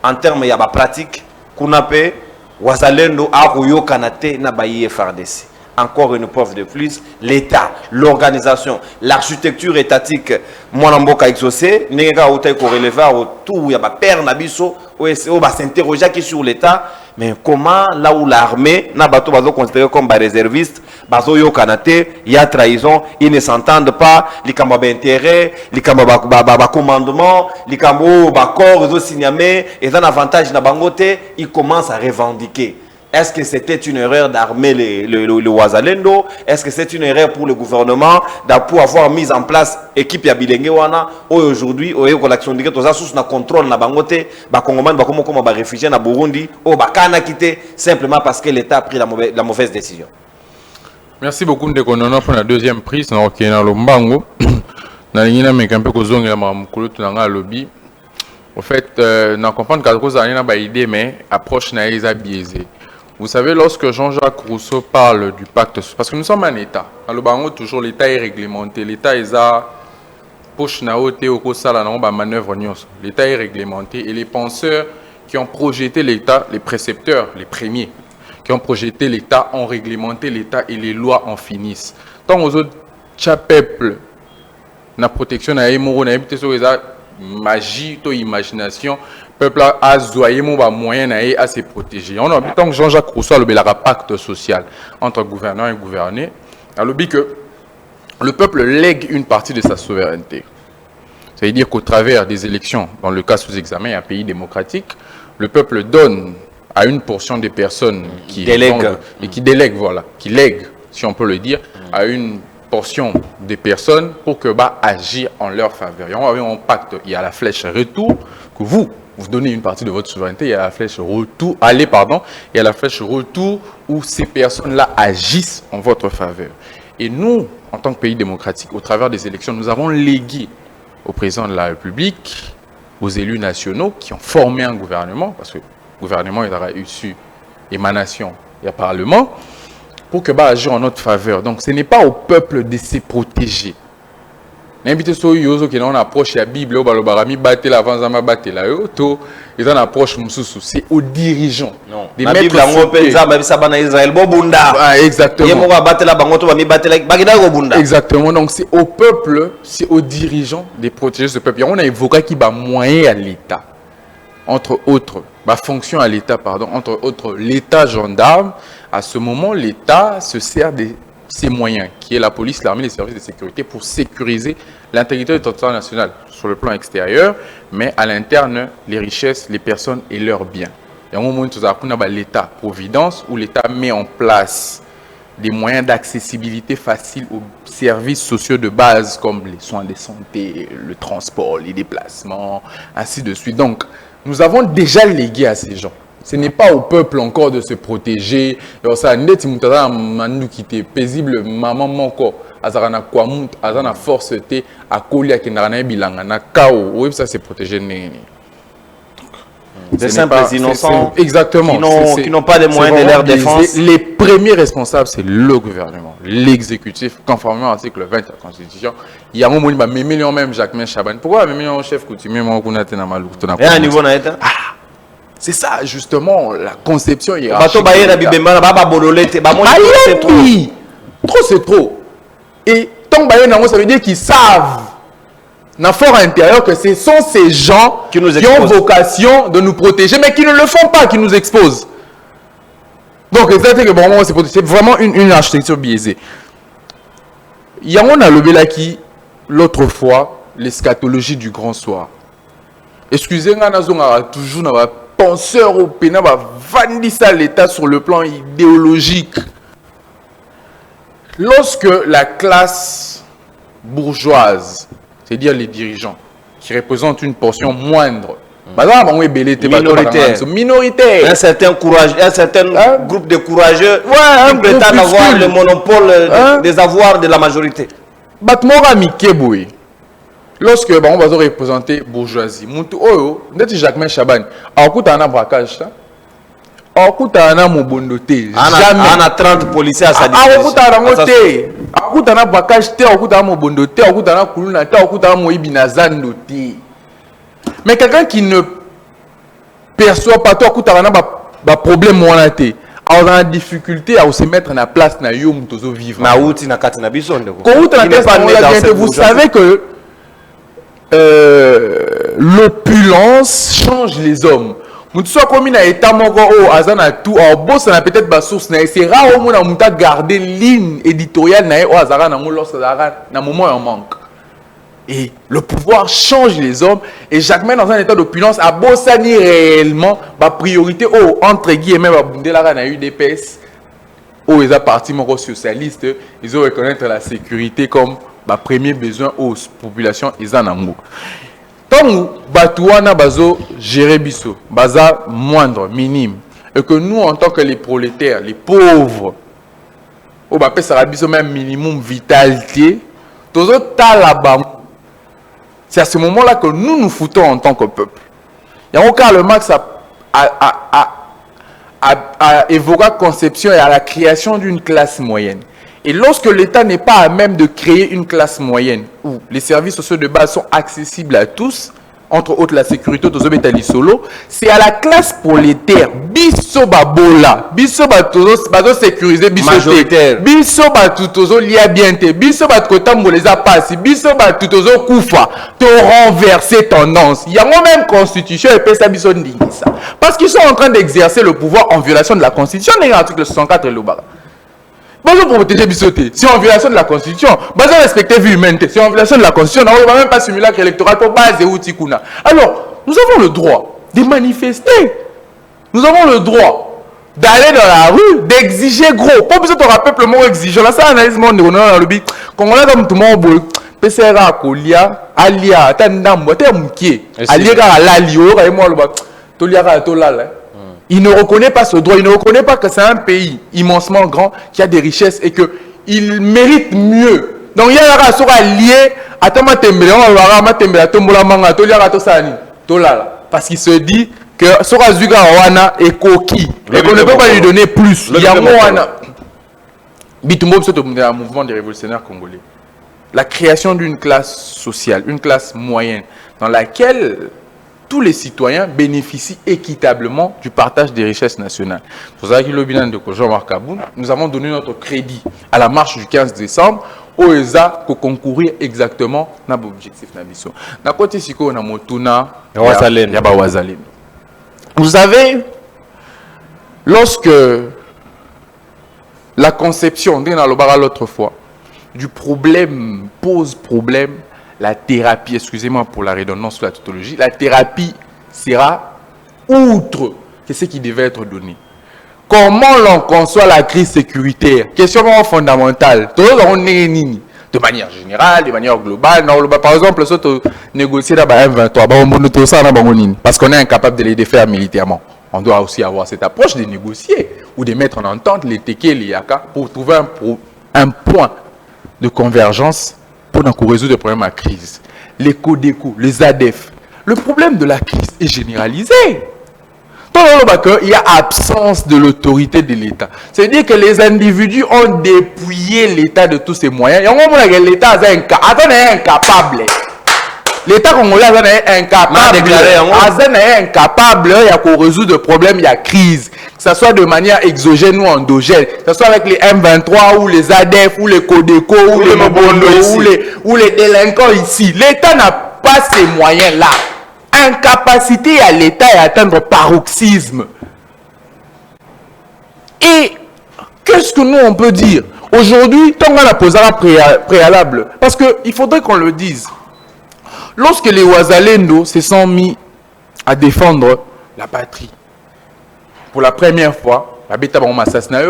En termes de pratique, Kunape, Wazalendo à Ruyo Kanate na Baye FARDC. Encore une preuve de plus, l'État, l'organisation, l'architecture étatique, Mwanamboka exaucé, n'ega outé ko relever autour ya ba père nabiso, on va s'interroger sur l'État, mais comment là où l'armée na bato bazo considéré comme ba réserviste, bazo yo kanate, il y a trahison, ils ne s'entendent pas, li kamba ba intérêt, li kamba ba commandement, li kamba ba corps zo signamé, et un avantage na bangote, ils commencent à revendiquer. Est-ce que c'était une erreur d'armer le Wazalendo? Est-ce que c'est une erreur pour le gouvernement pour avoir mis en place l'équipe Yabilenge Wana? Aujourd'hui, l'action de l'État sous le contrôle na bangote, ba Congomani ba comme ba réfugiés na Burundi, bakana quitté simplement parce que l'État a pris la mauvaise décision. Merci beaucoup de Konono pour la deuxième prise na Okena Lombango. Na lingina mekampe ko zonga ma mukulu tunanga lobby. En fait, na comprendre que cause na ba idée mais approche na isa biaisée. Vous savez, lorsque Jean-Jacques Rousseau parle du pacte, parce que nous sommes un État, dans le Bango, toujours l'État est réglementé, l'État est à poche naoté au kosala na manœuvre nyos. L'État est réglementé et les penseurs qui ont projeté l'État, les précepteurs, les premiers, qui ont projeté l'État, ont réglementé l'État et les lois en finissent. Tant aux autres peuple, la protection na émoro na habité sur les magie, to imagination. Peuple a zoyé mon moyen à se protéger. On a tant que Jean-Jacques Rousseau a le pacte social entre gouvernant et gouverné. A le but que le peuple lègue une partie de sa souveraineté. C'est-à-dire qu'au travers des élections, dans le cas sous examen, un pays démocratique, le peuple donne à une portion des personnes qui délèguent, et qui délèguent, voilà, qui lèguent, si on peut le dire, à une portion des personnes pour que agir en leur faveur. Et on avait un pacte, il y a la flèche retour que vous donnez une partie de votre souveraineté, il y a la flèche retour, il y a la flèche retour où ces personnes-là agissent en votre faveur. Et nous, en tant que pays démocratique, au travers des élections, nous avons légué au président de la République, aux élus nationaux qui ont formé un gouvernement, parce que le gouvernement il aura issu émanation et parlement, pour que agir en notre faveur. Donc ce n'est pas au peuple de se protéger. L'invité sur Yozo qui est en approche la Bible, ils en approche c'est aux dirigeants. Non. La Bible exactement. Donc c'est au peuple, c'est aux dirigeants de protéger ce peuple. On a évoqué qu'il y a moyen à l'État, entre autres, fonction à l'État, pardon, entre autres l'État gendarme. À ce moment, l'État se sert de ses moyens, qui est la police, l'armée, les services de sécurité, pour sécuriser l'intégrité du territoire national sur le plan extérieur, mais à l'interne, les richesses, les personnes et leurs biens. Et au moment où l'État providence, où l'État met en place des moyens d'accessibilité facile aux services sociaux de base, comme les soins de santé, le transport, les déplacements, ainsi de suite. Donc, nous avons déjà légué à ces gens. Ce n'est pas au peuple encore de se protéger. Ça net mandu qui était paisible maman moko azarana kwamut azana force te akolia ki na bilanga na kao oui ça c'est protéger des simples innocents exactement qui n'ont pas les moyens de leur défense. Les premiers responsables c'est le gouvernement, l'exécutif conformément à l'article 20 de la Constitution. Il y a un moment où même Jacques Chaban. Pourquoi même chef coutumier moi qu'on a tena malou tena. Et à niveau na c'est ça, justement, la conception hiérarchique. Trop, c'est trop. Et tant que ça veut dire qu'ils savent, dans le fort intérieur, que ce sont ces gens qui ont vocation de nous protéger, mais qui ne le font pas, qui nous exposent. Donc, c'est vraiment une architecture biaisée. Il y a un lobby qui, l'autre fois, l'eschatologie du grand soir. Excusez-moi, on a toujours un penseur au pénal, vandisa l'État sur le plan idéologique. Lorsque la classe bourgeoise, c'est-à-dire les dirigeants, qui représentent une portion moindre, minoritaire, un certain courage, un certain groupe de courageux qui prétendent avoir le monopole des avoirs de la majorité. Lorsque on va représenter bourgeoisie, Jacques Chaban, un braquage, un mobondoté, jamais. On a 30 policiers à sa disposition. Mais quelqu'un qui ne perçoit pas toi, problème a en difficulté à se mettre en la place na yo mutozo vivre. Vous savez que l'opulence change les hommes. Mutuso comme na état moko o azana tout en boss na peut-être ba source na c'est rare au monde muta garder ligne éditoriale na o azara na mo lorsque na moment en manque. Et le pouvoir change les hommes. Et Jacques Mel, dans un état d'opulence, a bossani réellement ma priorité. Oh, entre guillemets, la UDPS, oh, ils ont parti socialiste, ils ont reconnaître la sécurité comme ma premier besoin aux populations. Ils en amour. Tant Batouana Bazo gérer biso, baza moindre, minime, et que nous, en tant que les prolétaires, les pauvres, oh, bah, ça biso même minimum vitalité, tous autres talabam. C'est à ce moment-là que nous nous foutons en tant que peuple. Il y a encore le Marx a évoqué la conception et à la création d'une classe moyenne. Et lorsque l'État n'est pas à même de créer une classe moyenne, où les services sociaux de base sont accessibles à tous, entre autres la sécurité de solo, c'est à la classe prolétaire, biso babola, biso bato sécuriser, biso majoritaire, biso bato lia biente, biso bato tamboleza passe, biso bato kufa, te renverser tendance. Il y a même constitution et pesa biso ndingisa. Parce qu'ils sont en train d'exercer le pouvoir en violation de la constitution, l'article 64 de l'Obara. Pour protéger Bissoté, c'est en violation de la Constitution. Besoin respecter vie humaine, c'est en violation de la Constitution. On ne va même pas simulacre électoral pour base ou Tikuna. Alors, nous avons le droit de manifester. Nous avons le droit d'aller dans la rue, d'exiger gros. Pas besoin de rappeler le mot exigeant. Là, ça analyse mon dans le but. Quand on a comme tout le monde, PCRA, Kolia, Alia, Tandam, Moukier, Alia, Lalio, et moi, le bas, Toliara, Tolala. Il ne reconnaît pas ce droit, il ne reconnaît pas que c'est un pays immensement grand qui a des richesses et qu'il mérite mieux. Donc il y a un rassort lié à parce qu'il se dit que Sora Zuga Wana est coquille et qu'on ne peut pas lui donner plus. Il y a un mouvement des révolutionnaires congolais. La création d'une classe sociale, une classe moyenne dans laquelle tous les citoyens bénéficient équitablement du partage des richesses nationales. Pour ça, Jean-Marc Kaboun, nous avons donné notre crédit à la marche du 15 décembre au ESA pour concourir exactement à l'objectif. Vous savez, lorsque la conception, l'autre fois, du problème pose problème, la thérapie, excusez-moi pour la redondance de la tautologie, la thérapie sera outre que ce qui devait être donné. Comment l'on conçoit la crise sécuritaire? Question fondamentale. De manière générale, de manière globale. Par exemple, si on négocie la M23, parce qu'on est incapable de les défaire militairement. On doit aussi avoir cette approche de négocier ou de mettre en entente les TK et les Yaka pour trouver un point de convergence pour résoudre le problème à crise. Les CODECO, les ADEF. Le problème de la crise est généralisé. Il y a absence de l'autorité de l'État. C'est-à-dire que les individus ont dépouillé l'État de tous ses moyens. L'État est incapable. L'État congolais est incapable de résoudre le problème, il y a crise. Que ce soit de manière exogène ou endogène, que ce soit avec les M23 ou les ADF ou les CODECO ou les Mobondo ou les délinquants ici. L'État n'a pas ces moyens-là. Incapacité à l'État à atteindre paroxysme. Et qu'est-ce que nous on peut dire? Aujourd'hui, tant qu'on a posé un préalable, parce qu'il faudrait qu'on le dise. Lorsque les Ouazalendo se sont mis à défendre la patrie, pour la première fois, la bêta bon assassinat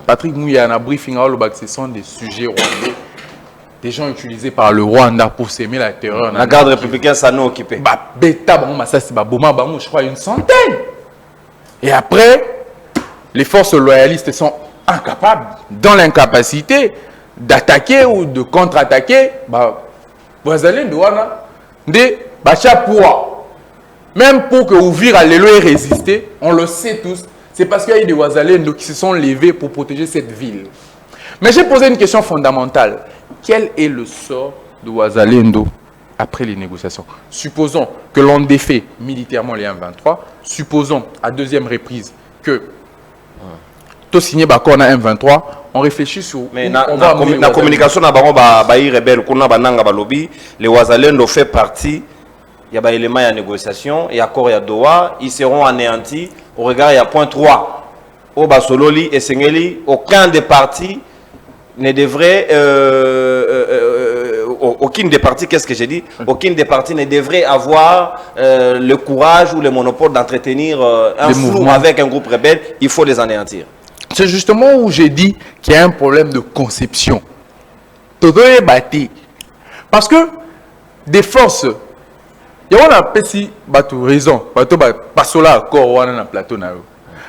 Patrick Mouya a briefing à l'Obac, ce sont des sujets rwandais, des gens utilisés par le Rwanda pour s'aimer la terreur. La garde républicaine, ça nous occupé. Bêta bon assassinat, je crois une centaine. Et après, les forces loyalistes sont incapables, dans l'incapacité d'attaquer ou de contre-attaquer. Ouazalendo de Bachapoua. Même pour que ouvrir à l'élo et résister, on le sait tous, c'est parce qu'il y a eu des Ouazalendo qui se sont levés pour protéger cette ville. Mais j'ai posé une question fondamentale. Quel est le sort de Ouazalendo après les négociations? Supposons que l'on défait militairement les 1-23. Supposons à deuxième reprise que tout signé d'accord na M23, on réfléchit sur. Mais la communication na bayi rebelle kuna bananga balobi, les Ouazalendo fait partie. Il y a des éléments de négociation, il y a accord à Doha, ils seront anéantis au regard il y a point 3. Au Basololi et Sengeli, aucun des partis ne devrait aucune des parties, qu'est-ce que j'ai dit? Aucune des parties ne devrait avoir le courage ou le monopole d'entretenir un flou avec un groupe rebelle, il faut les anéantir. C'est justement où j'ai dit qu'il y a un problème de conception. Parce que des forces, il y a un petit raison,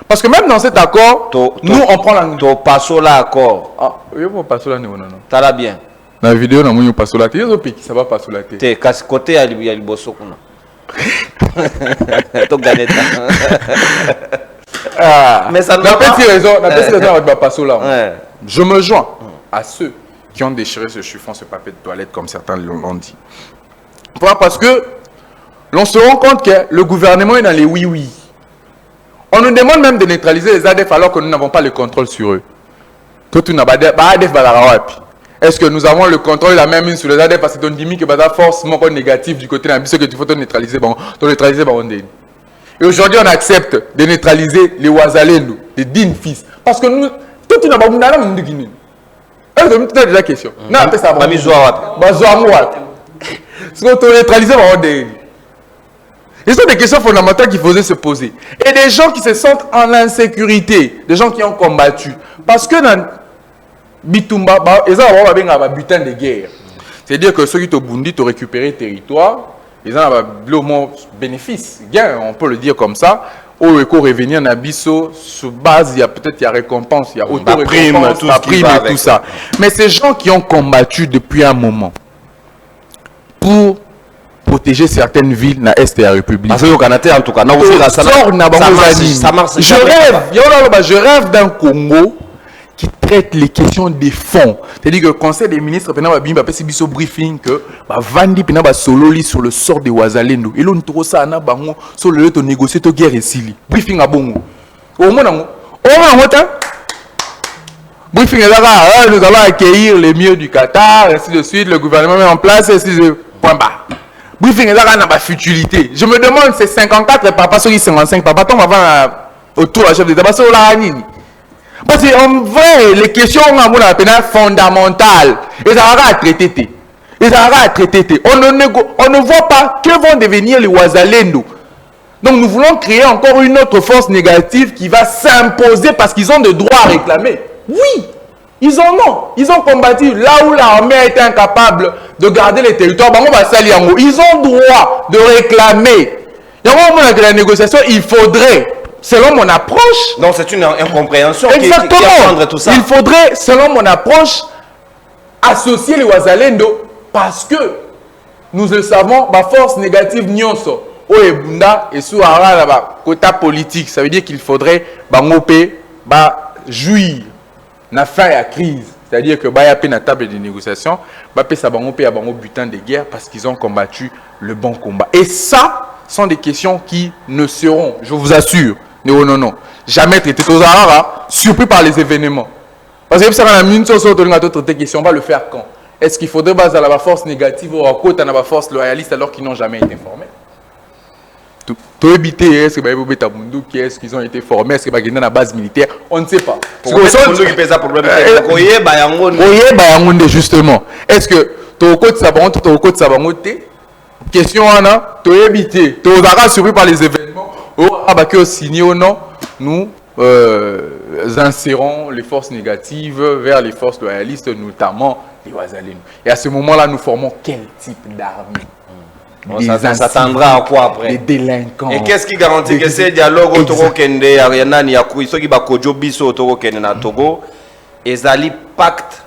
parce que même dans cet accord, nous on prend la. Accord. Ah, oui, pas là, non. Ça va bien. Dans la vidéo, on a pas sur la tête. Ça va pas sur la tête. T'es casse côté à l'Ibosso. Mais ça n'a pas raison. Je me joins à ceux qui ont déchiré ce chiffon, ce papier de toilette, comme certains l'ont dit. Pourquoi? Parce que l'on se rend compte que le gouvernement est dans les oui-oui. On nous demande même de neutraliser les ADF alors que nous n'avons pas le contrôle sur eux. Est-ce que nous avons le contrôle et la même main sur les ADF parce que tu dis que la force négative du côté de la que tu faut neutraliser. Et aujourd'hui, on accepte de neutraliser les Ouazalendo, les dignes fils. Parce que nous, tout le monde a déjà la question. Non, c'est ça. Ce sont des questions fondamentales qu'il faisait se poser. Et des gens qui se sentent en insécurité, des gens qui ont combattu. Parce que dans Bitumba, ils ont un butin de guerre. C'est-à-dire que ceux qui ont Bundi ont récupéré le territoire, ils ont un bénéfice, gain, on peut le dire comme ça. Au éco revenir en Abisso, sur base, il y a peut-être récompense, il y a auto-récompense, la prime et tout ça. Mais ces gens qui ont combattu depuis un moment pour protéger certaines villes dans l'Est de la République. Parce que au Canada, en tout cas, je rêve d'un Congo qui traite les questions des fonds. C'est-à-dire que le Conseil des ministres a fait un briefing que Vandi a sololi sur le sort des Ouazalendo. Et là, on a ça sur le lieu négocier la guerre ici. Briefing à Bongo. Au moins, briefing est là, nous allons accueillir les mieux du Qatar, ainsi de suite, le gouvernement met en place, ainsi de point bas. Briefing est là, on a ma futilité. Je me demande, c'est 54 papas, sur 55 papas, on va autour de la chef d'État, parce que là, parce qu'en vrai, les questions sont fondamentales. Ils auront à traiter. On ne voit pas que vont devenir les Ouazalendo. Donc nous voulons créer encore une autre force négative qui va s'imposer parce qu'ils ont des droits à réclamer. Oui, ils en ont. Ils ont combattu là où l'armée a été incapable de garder les territoires. Ils ont droit de réclamer. Il y a un moment de la négociation, il faudrait, selon mon approche... Donc c'est une incompréhension exactement, qui engendre tout ça. Il faudrait, selon mon approche, associer les Ouazalendo parce que nous le savons, la force négative nyonso, Oebunda et Souara là-bas, côté politique, ça veut dire qu'il faudrait jouir na fin à crise. C'est-à-dire que y a une table de négociation, ça va butin de guerre parce qu'ils ont combattu le bon combat. Et ça, sont des questions qui ne seront, je vous assure, non, jamais traitées aux Arabes, surpris par les événements. Parce que si on a une question, on va le faire quand? Est-ce qu'il faudrait baser la force négative ou à côté de la force loyaliste alors qu'ils n'ont jamais été formés? est-ce que est-ce qu'ils ont été formés, est-ce qu'ils sont dans la base militaire, on ne sait pas. Justement, est-ce que question surpris par les événements, signé ou non, nous insérons les forces négatives vers les forces loyalistes, notamment les Ouazalènes. Et à ce moment-là, nous formons quel type d'armée? Ça s'attendra à quoi après? Des délinquants. Et qu'est-ce qui garantit que ces dialogues autour de Ariana Niakou, ceux qui bakojo biso autour de na Togo, et Zali pacte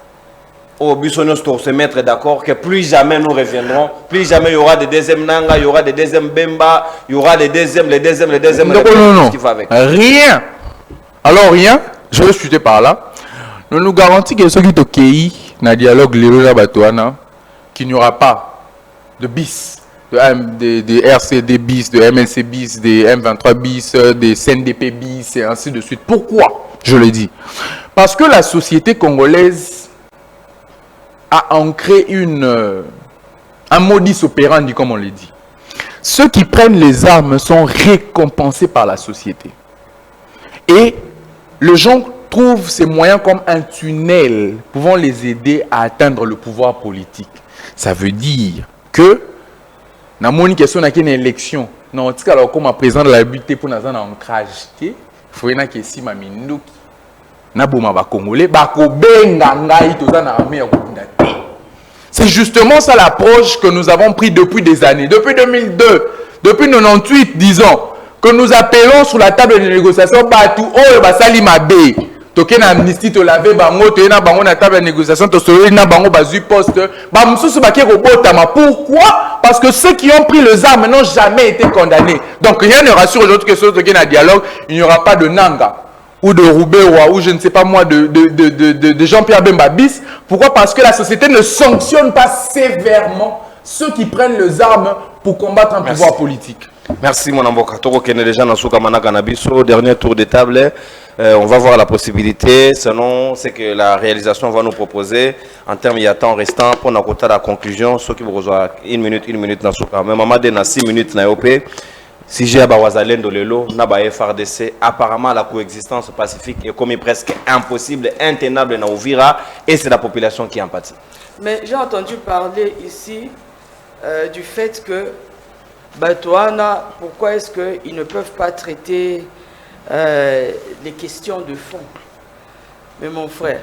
au Busonos pour se mettre d'accord que plus jamais nous reviendrons, plus jamais il y aura des deuxièmes Nanga, il y aura des deuxièmes Bemba, il y aura des deuxièmes. Non. Rien. Alors rien, je vais chuter par là. Nous nous garantissons que ceux qui sont dans le dialogue, qu'il n'y aura pas de bis. De RCD bis, de MLC bis, des M23 bis, des CNDP bis et ainsi de suite. Pourquoi je le dis? Parce que la société congolaise a ancré un modus operandi, comme on le dit. Ceux qui prennent les armes sont récompensés par la société. Et les gens trouvent ces moyens comme un tunnel pouvant les aider à atteindre le pouvoir politique. Ça veut dire que na moni question na une élection non tika la comme président de la République pour na zana ancrage te faut na ke si maminduki na boma ba congolais ba ko benga ngai to za na armée ya kunda te. C'est justement ça l'approche que nous avons pris depuis des années, depuis 2002, depuis 98 disons que nous appelons sur la table de négociation batu oyo basali mabe toke na amnistie to laver bango to na bango na table de négociation to solo na bango bazu poste ba mususu ba ke robotama. Pourquoi? Parce que ceux qui ont pris les armes n'ont jamais été condamnés. Donc rien ne rassure les autres que ceux qui ont un dialogue, il n'y aura pas de Nanga ou de Roubaix ou je ne sais pas moi de Jean-Pierre Bemba bis. Pourquoi? Parce que la société ne sanctionne pas sévèrement ceux qui prennent les armes pour combattre un pouvoir politique. Merci mon avocat. Toko Kene déjà dans Souka Manaka Nabiso, dernier tour de table. On va voir la possibilité, selon ce que la réalisation va nous proposer en termes de temps restant pour nous côté la conclusion. Ceux qui vous rejoignent une minute dans Souka. Mais maman de 6 minutes na OP. Si j'ai à Bawazalen de Lelo, na ba FRDC, apparemment la coexistence pacifique est comme presque impossible, intenable na Ouvira, et c'est la population qui en pâtit. Mais j'ai entendu parler ici du fait que Batouana, pourquoi est-ce qu'ils ne peuvent pas traiter les questions de fond? Mais mon frère,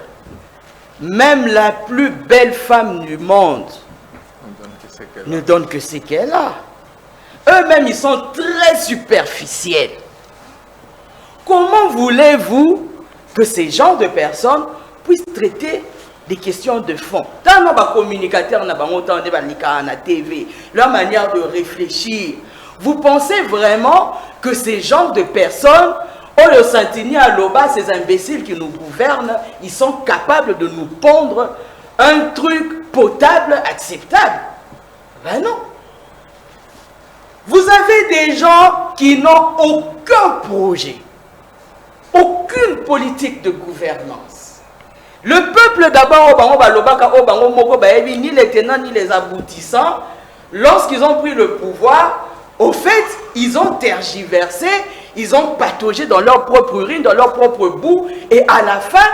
même la plus belle femme du monde ne donne que ce qu'elle a. Eux-mêmes, ils sont très superficiels. Comment voulez-vous que ces genres de personnes puissent traiter des questions de fond? Dans nos communicateurs, on a la TV, leur manière de réfléchir. Vous pensez vraiment que ces genres de personnes, au Santini à Loba, ces imbéciles qui nous gouvernent, ils sont capables de nous pondre un truc potable, acceptable? Ben non. Vous avez des gens qui n'ont aucun projet, aucune politique de gouvernance. Le peuple d'abord, ni les tenants ni les aboutissants, lorsqu'ils ont pris le pouvoir, au fait, ils ont tergiversé, ils ont pataugé dans leur propre urine, dans leur propre boue, et à la fin,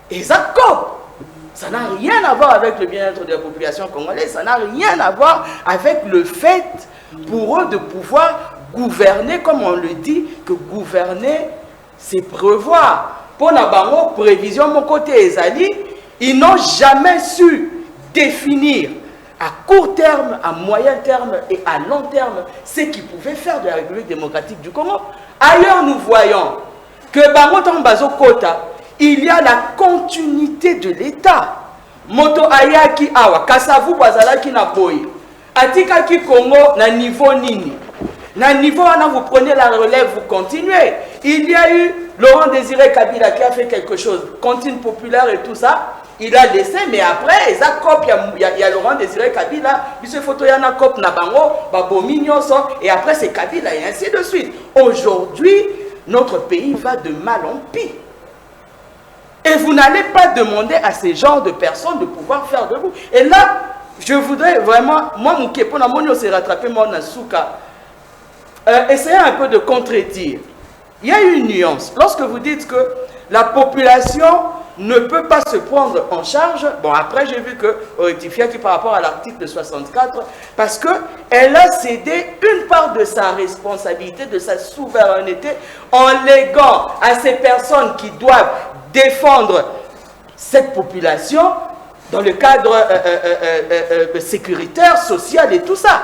ils accordent. Ça n'a rien à voir avec le bien-être de la population congolaise, ça n'a rien à voir avec le fait pour eux de pouvoir gouverner, comme on le dit, que gouverner, c'est prévoir. Pour la prévision, mon côté Ezali, ils n'ont jamais su définir à court terme, à moyen terme et à long terme ce qu'ils pouvaient faire de la République démocratique du Congo. Ailleurs, nous voyons que Bango Bazo Kota, il y a la continuité de l'État. Moto Ayaki Awa, Kasavu Bazalaki Naboyi. Atika ki Congo na niveau nini. Na niveau où vous prenez la relève, vous continuez. Il y a eu Laurent Désiré Kabila qui a fait quelque chose, cantine populaire et tout ça. Il a laissé, mais après, il y a Laurent Désiré Kabila, monsieur Photo Yana Kop Nabango, Babomi Nyonso, et après c'est Kabila et ainsi de suite. Aujourd'hui, notre pays va de mal en pire. Et vous n'allez pas demander à ces genres de personnes de pouvoir faire de vous. Et là, je voudrais vraiment, moi, mon Kepo, na monio s'est rattrapé, moi, na souka. essayez un peu de contredire. Il y a une nuance. Lorsque vous dites que la population ne peut pas se prendre en charge, bon après j'ai vu que rectifier qui par rapport à l'article 64, parce qu'elle a cédé une part de sa responsabilité, de sa souveraineté, en léguant à ces personnes qui doivent défendre cette population dans le cadre sécuritaire, social et tout ça.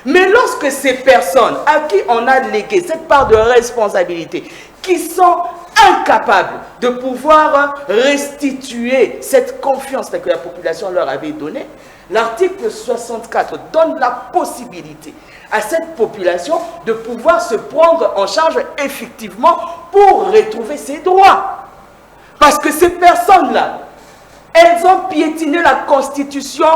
Mais lorsque ces personnes à qui on a légué cette part de responsabilité, qui sont incapables de pouvoir restituer cette confiance que la population leur avait donnée, l'article 64 donne la possibilité à cette population de pouvoir se prendre en charge effectivement pour retrouver ses droits. Parce que ces personnes-là, elles ont piétiné la Constitution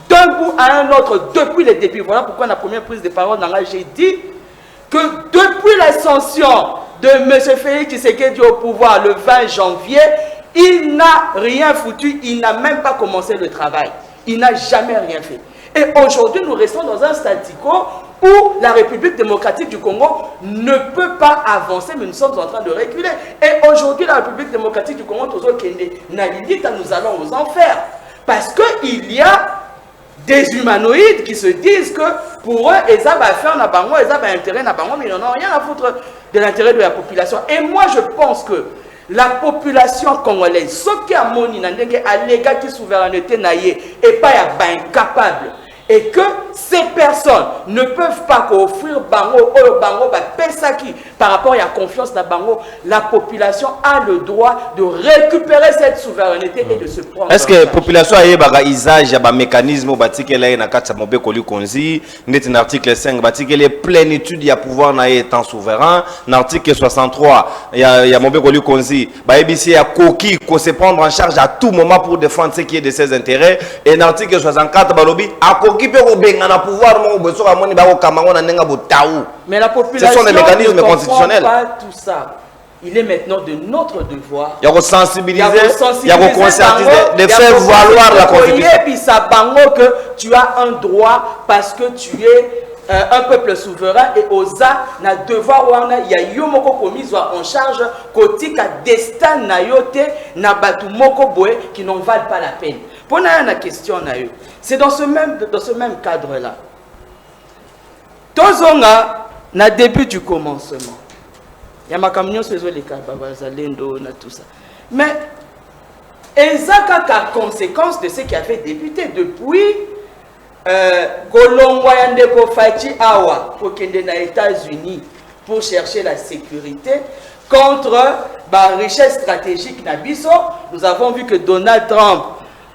d'un bout à un autre depuis le début. Voilà pourquoi la première prise de parole, j'ai dit que depuis l'ascension de M. Félix Tshisekedi au pouvoir le 20 janvier, il n'a rien foutu, il n'a même pas commencé le travail. Il n'a jamais rien fait. Et aujourd'hui, nous restons dans un statu quo où la République démocratique du Congo ne peut pas avancer, mais nous sommes en train de reculer. Et aujourd'hui, la République démocratique du Congo, nous allons aux enfers. Parce qu'il y a des humanoïdes qui se disent que pour eux, ils ont affaire à bango, ils ont intérêt à bango, mais ils n'en ont rien à foutre de l'intérêt de la population. Et moi, je pense que la population congolaise, ce qui a moni, a légat qui souveraineté naïe et pas incapable. Et que ces personnes ne peuvent pas offrir bango, par rapport à la confiance dans bango, la population a le droit de récupérer cette souveraineté et de se prendre. Est-ce que la population a un usage de mécanisme qui est là dans l'article 5, la plénitude du pouvoir étant souverain, dans l'article 63, il y a Mobé Koli Konzi, il y a Koki qui se prendre en charge à tout moment pour défendre ce qui est de ses intérêts, et dans l'article 64, mais la population ce sont des mécanismes ne constitutionnels. Pas tout ça. Il est maintenant de notre devoir. Il y a sensibiliser, il y a conscientiser, de faire valoir la Constitution. Que tu as un droit parce que tu es un peuple souverain et OSA na devoir wana ya yomoko commis en charge kotika destin na yote na batu moko boé qui n'en valent pas la peine. Pour la question na yo, c'est dans ce même cadre là. Tozonga na début du commencement. Il y a ma camion sur les Zalendo na tout ça. Mais exactement la conséquence de ce qui avait débuté depuis Kolongwa Yandeko Fachi Awa pour qu'il y ait aux États-Unis pour chercher la sécurité contre la richesse stratégique Nabiso. Nous avons vu que Donald Trump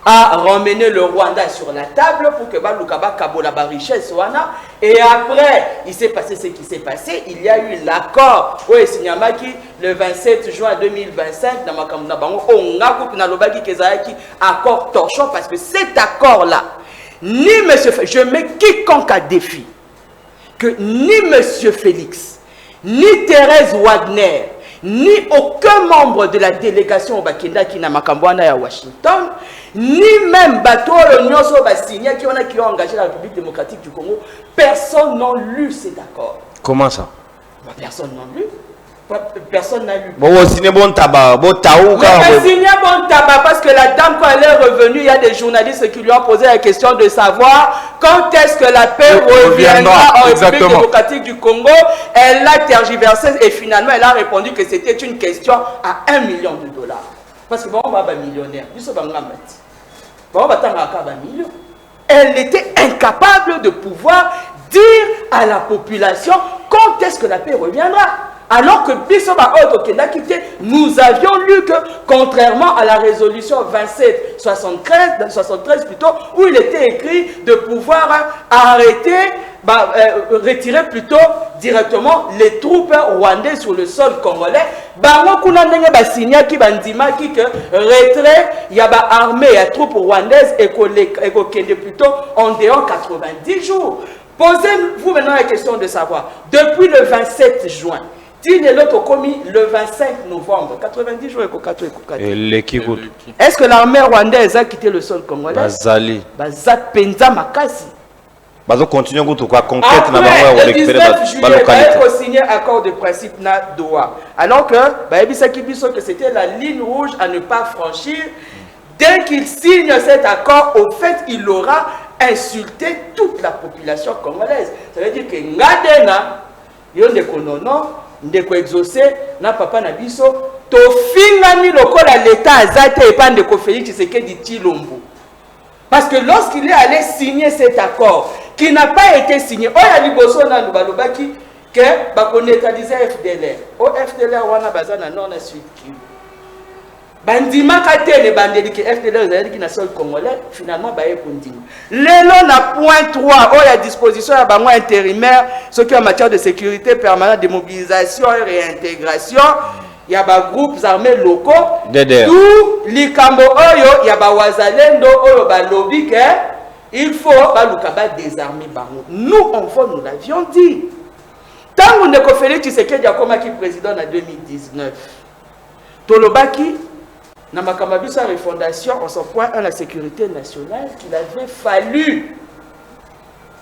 a ramené le Rwanda sur la table pour que Lukaba Kabola la richesse wana. Et après, il s'est passé ce qui s'est passé. Il y a eu l'accord au Sinyamaki le 27 juin 2025 dans Makamnabango. On a coupé dans l'obagi kezayaki accord torchon parce que cet accord-là, ni monsieur, je mets quiconque à défi que ni monsieur Félix, ni Thérèse Wagner, ni aucun membre de la délégation au Bakenda qui n'a Makambouana à Washington, ni même Bato Nyonso Bassigna qui ont engagé la République démocratique du Congo, personne n'a lu cet accord. Comment ça? Personne n'a lu. Personne n'a lu. Bon, signé bon tabac, bon taou. Signé bon tabac parce que la dame, quand elle est revenue, il y a des journalistes qui lui ont posé la question de savoir quand est-ce que la paix reviendra en République démocratique du Congo. Elle l'a tergiversé et finalement elle a répondu que c'était une question à $1 million. Parce que bon, on va être millionnaire. Elle était incapable de pouvoir dire à la population quand est-ce que la paix reviendra. Alors que nous avions lu que, contrairement à la résolution 2773 plutôt, où il était écrit de pouvoir arrêter, retirer plutôt directement les troupes rwandaises sur le sol congolais, retrait, il y a armée, il y a troupes rwandaises et plutôt en dehors 90 jours. Posez-vous maintenant la question de savoir, depuis le 27 juin, l'autre commis le 25 novembre, 90 jours et est-ce que l'armée rwandaise a quitté le sol congolais? Bazali. Penza Makasi. bazo continuer ko quoi conquête na après bango le récupérer 19 juillet localité ba signé accord de principe na Doha alors que ba yebisaki biso que c'était la ligne rouge à ne pas franchir. Dès qu'il signe cet accord, au fait, il aura insulté toute la population congolaise. Ça veut dire que Ngadena, yon de konono, ndeko exaucé, na papa na biso, to fingami lokola l'état azate et pas ndeko Félix Tshisekedi Tshilombo. Parce que lorsqu'il est allé signer cet accord, qui n'a pas été signé, oya liboso na lubalobaki que bakonetalize FDLR. O FDLR wana bazana non na suite Kivu. Bandima katele bandeli que FDLR zali ki na sol congolais finalement baye kondima. Lelo na point 3 o ya disposition ya bango intérimaire ce qui en matière de sécurité permanente, de mobilisation et réintégration ya ba groupes armés locaux tout likambo oyo ya ba wazalendo oyo ba lobby que il faut ba lukaba désarmer bango. Nous nous l'avions dit. Tant ndeko Félix Tshisekedi akoma ki président en 2019. Tolobaki na makambo biso ya refondation en son point 1 la sécurité nationale qu'il avait fallu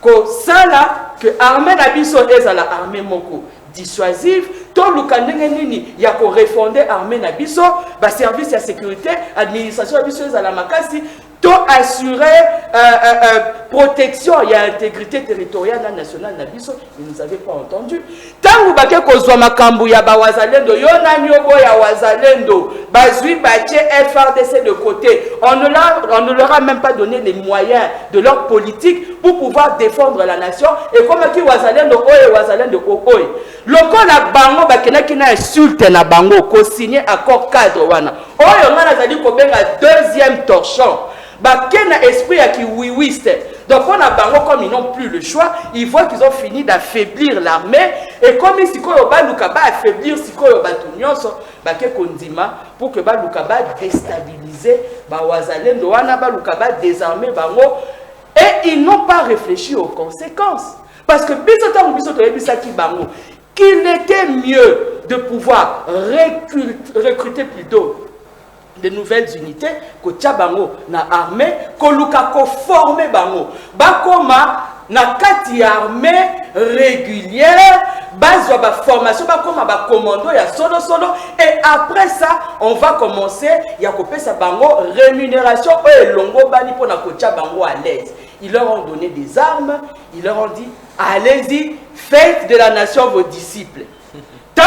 que ça là que armée na biso ezala armée moko dissuasive to lukandenge nini ya ko refonder armée na biso ba service ya sécurité administration ya biso ezala makasi to assurer protection et intégrité territoriale nationale na biso. Ils nous avaient pas entendu. Tangu bake kozwa makambu ya ba wazalendo yona nyobo ya wazalendo bazui bache FRDC de côté, on ne leur a même pas donné les moyens de leur politique pour pouvoir défendre la nation. Et comme qui wazalendo oye wazalendo oye lokola bango bakenaki na insulte na bango ko signer accord cadre wana oyo ngana zali ko benga deuxième torchon. Bakena esprit à qui oui-wiste. Donc on a bango comme ils n'ont plus le choix, ils voient qu'ils ont fini d'affaiblir l'armée et comme ils sikoyo baluka ba affaiblir sikoyo batunyonso bake kondima pour que baluka ba déstabiliser ba wazalendo wana baluka ba désarmer bango et ils n'ont pas réfléchi aux conséquences parce que bisoto bisoto ebisaki bango qu'il était mieux de pouvoir recruter plutôt de nouvelles unités ko tia bango na armée ko luka ko former bango bakoma na kati armée régulière bazwa ba formation bakoma ba commando ya solo et après ça on va commencer ya ko pesa bango rémunération et longo bani pona ko tia bango à l'aise. Ils leur ont donné des armes, ils leur ont dit allez-y, faites de la nation vos disciples. Ils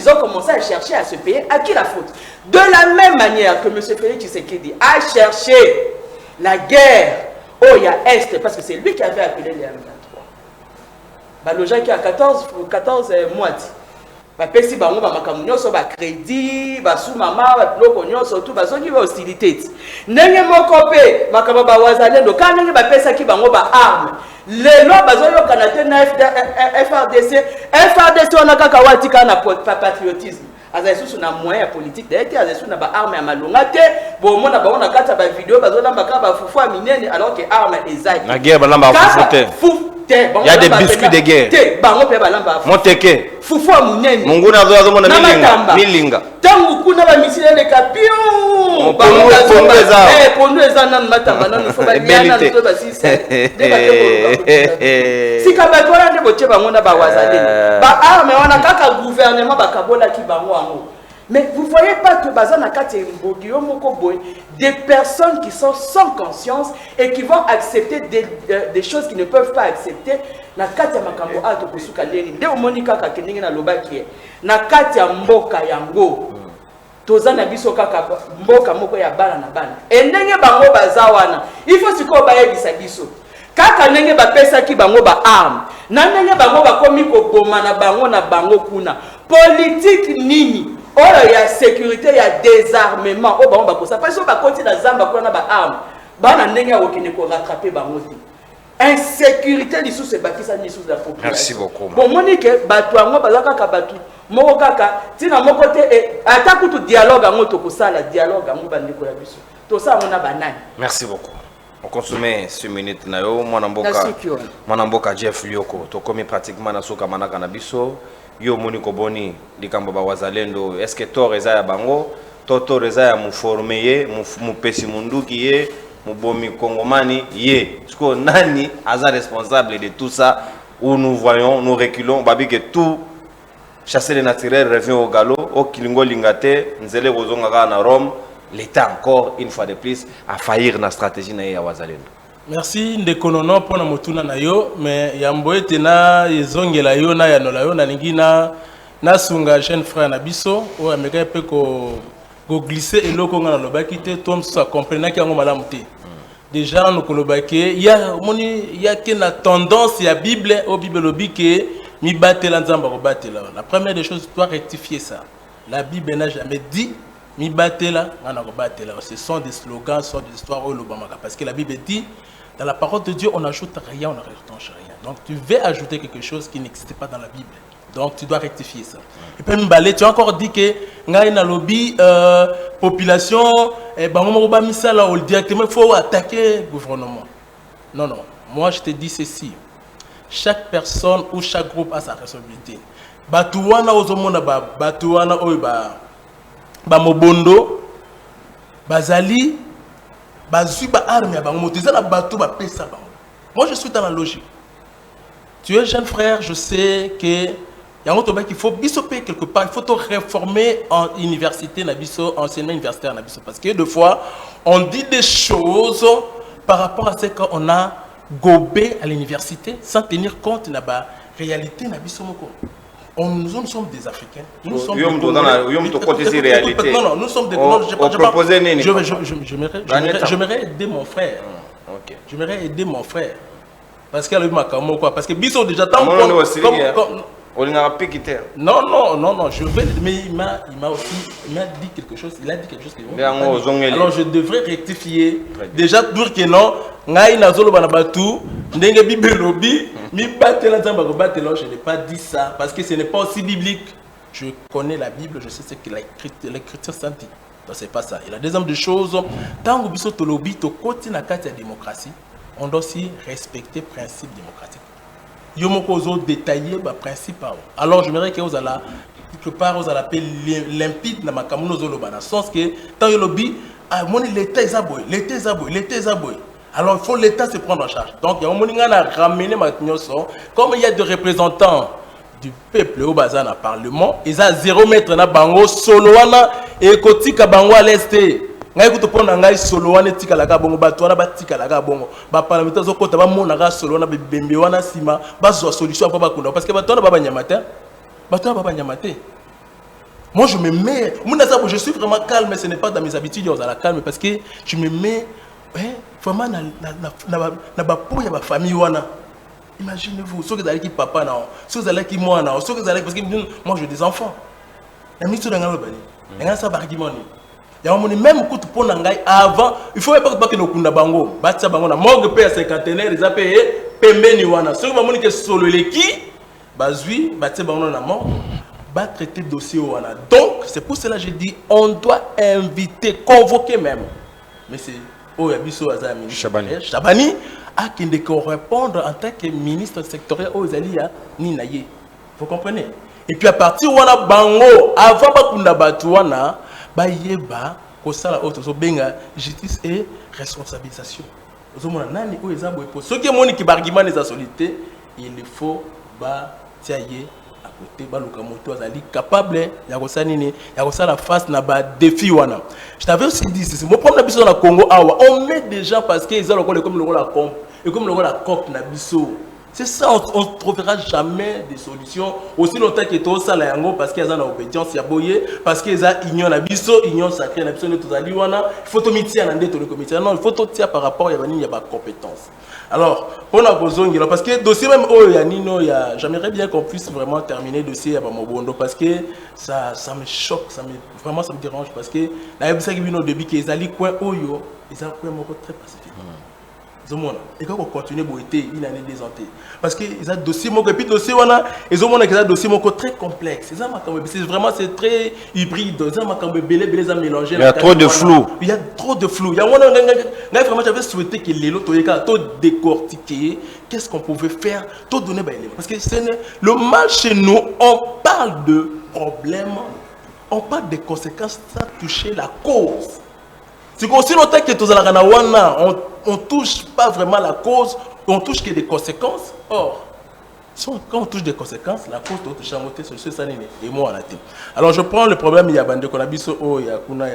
ont commencé à chercher à se payer. À qui la faute? De la même manière que M. Félix Tshisekedi a cherché la guerre au Est, parce que c'est lui qui avait appelé les M23. Le gens qui a 14 mois. Pesi bango ba makamu nyonso ba crédit ba sous mama ba loko nyonso tout ba zongi ba hostilité ndenge moko pe makaba ba wazalendo kana ngi ba pesa ki bango ba arme lelo bazoyo kanate na FRDC on a kaka watika na patriotisme azaisusu na moyen politique d'ailleurs azaisusu na ba arme ya malonga te bo mona ba ona kata ba vidéo bazolamba ka ba fufu minene alors que arme ezaki na guerre balamba fufu te. Il y a des biscuits de guerre. Monteke. Fufu munene. Munguna zo mona milinga. Tangu kuna ba misile le kapion. Pondu eza na matamba na fo ba liana to ba sise. Sika ba tola de boche bango na ba wazalendo. Ba arme wana kaka gouvernement ba kabola ki bango ango. Mais vous ne voyez pas que des personnes qui sont sans conscience et qui vont accepter des choses qu'ils ne peuvent pas accepter. Na kati ya makambo ato kusuka leni. Nde omonika kakeningi na lobaki. Na kati ya mboka yango. Toza na biso kaka mboka moko ya bana na bana. Endenge bango bazawana. Il faut siko bayebisa biso. Kaka ndenge bapesa ki bango ba arme. Na ndenge bango bakomi ko boma na bango kuna. Politique nini? Oh, il y a sécurité, il y a désarmement. Oh, bah, on va pour ça. Parce que on va continuer à zamba pour avoir arme. Bah, on a n'enga aucun ko rattraper bango. Insécurité du sous c'est bâti ça ni sous la population. Merci beaucoup. Bon, monique batu ango bazaka ka batu. Moko kaka tina moko te atako tout dialogue ango to ko sala dialogue ango bandeko la biso. To ça on a banane. Merci beaucoup. On consomme 6 minutes na yo mwana mboka Jeff Lioko to komi pratiquement na soka manaka na biso. Yo moniko boni likambo ba wazalendo est-ce que to reza ya bango to reza ya mu former mu pesi munduki ye Mubomi Kongomani, parce que Nani est responsable de tout ça, où nous voyons, nous reculons, babi que tout chasser les naturels revient au galop, au Kilingo Lingate, Nzele Rozongaga na Rome, l'État encore, une fois de plus, a failli dans la stratégie na Wazalendo. Merci ndekonono pona motuna na yo mais yamboye tena yezongela yo na yanola yo na lingina na sunga jeune frère na biso o ameka pe ko glisser eloko ngana lobaki te tom ça comprendre ki yango malamu te déjà nous kolobaki ya que la tendance ya Bible au Bible lobiki mi batela nzamba ko batela la première des choses tu dois rectifier ça la Bible n'a jamais dit mi batela ngana ko batela ce sont des slogans sont des histoires au lobamaka parce que la Bible dit dans la parole de Dieu, on n'ajoute rien, on ne retranche rien. Donc, tu veux ajouter quelque chose qui n'existait pas dans la Bible. Donc, tu dois rectifier ça. Et puis, Mbalé, tu as encore dit que dans lobby, population, directement, il faut attaquer le gouvernement. Non, non. Moi, je te dis ceci. Chaque personne ou chaque groupe a sa responsabilité. Batouana ozomona batouana ba mobondo bazali moi je suis dans la logique. Tu es jeune frère, je sais que il faut bisoper quelque part, il faut te réformer en université, enseignement universitaire, parce que des fois on dit des choses par rapport à ce qu'on a gobé à l'université sans tenir compte de la réalité. Nous sommes des Africains. Nous sommes des réalité. Non, nous sommes des j'aimerais aider mon frère. J'aimerais aider mon frère. Parce qu'il a eu ma camo quoi. Parce que Bissot déjà tant non, je vais. Mais il m'a dit quelque chose. Il a dit quelque chose que alors je devrais rectifier. Déjà dire que non. Ngai nazolo banabatu ndenge Bible lobi mi batela nzamba ko batela je n'ai pas dit ça parce que ce n'est pas aussi biblique. Je connais la Bible, je sais ce que l'écriture sainte dit. Donc c'est pas ça. Et la deuxième des choses, tant que biso to lobi to côté na carte de démocratie, on doit aussi respecter principe démocratique. Yo moko zo détailler ba principe. Alors j'aimerais que vous allez quelque part vous allez appeler limpide na makamuno zo loba na sens que tant yo lobi ah moni l'état ezaboy. Alors il faut l'État se prendre en charge. Donc il y a un moment où on a ramené maintenant comme il y a des représentants du peuple au bazar dans le Parlement, ils ont 0 mètre na bango soloana et kotika bango à l'est. Ngai kuto pona ngai soloana tika la bongo batwana batika la bongo. Ba parlementaires zo kota ba mona ga soloana bembe wana sima ba zo solution pa ba kunda parce que batwana baba nyamata. Batwana baba nyamate. Moi je me mets, je suis vraiment calme, mais ce n'est pas dans mes habitudes de la calme parce que je me mets vraiment na bapo ya ba famille wana. Imaginez-vous, ceux qui allaient qui papa na, ceux qui allaient qui moi na, ceux qui allaient parce que moi j'ai des enfants. La mission dans le bani. Nga ça argument ni. Ya moni même coup pour ngai avant, il faut pas que kunda bango, batsa bango na morgue pe 50aire, ils appellent pembeni wana. Ceux qui moni que solo leki bazui batsa bango na mort. Va traiter le dossier wana. Donc c'est pour cela que je dis on doit inviter, convoquer même. Mais c'est Chabani a qui ne répondre en tant que ministre sectoriel aux Alia Ninaye. Vous comprenez? Et puis à partir où on a bango, avant bakunda batuana, bayeba kosala auto so benga justice et responsabilisation. Ceux qui ont qui barguiment les insolités, il faut tiaye à côté baluka moto azali capable ya kosanini ya kosala face na ba défi wana. Je t'avais aussi dit c'est mon problème biso na Congo awa on met des gens parce que ils ont comme la comp et comme la cop na biso. C'est ça, on ne trouvera jamais des solutions aussi longtemps que tout ça là parce qu'ils ont l'obédience ya boye parce qu'ils ont ignoré la biso ignoré sacré na biso ne tout ali wana il faut to mitia na ndeto le comité non il faut to tia par rapport ya bani ya ba compétence. Alors, on a besoin parce que le dossier même j'aimerais bien qu'on puisse vraiment terminer le dossier à Mobondo parce que ça me choque, vraiment ça me dérange parce que la MSA qui vient au début qu'ils allaient quoi oyo, ils ont quoi très pacifique. Et quand on continue à boiter, il y a des désentés. Parce qu'ils ont un dossier, et puis le dossier, ils ont un dossier très complexe. C'est vraiment très hybride. Il y a trop de flou. Il y a trop de flou. J'avais souhaité que les lots décortiquer qu'est-ce qu'on pouvait faire, tout donner. Parce que le mal chez nous, on parle de problèmes, on parle des conséquences sans toucher la cause. C'est aussi longtemps que tous on touche pas vraiment la cause, on touche que des conséquences. Or, quand on touche des conséquences, la cause doit changer sur ce saline et moi en a. Alors je prends le problème, il y a bande Konabiso, il y a Kuna,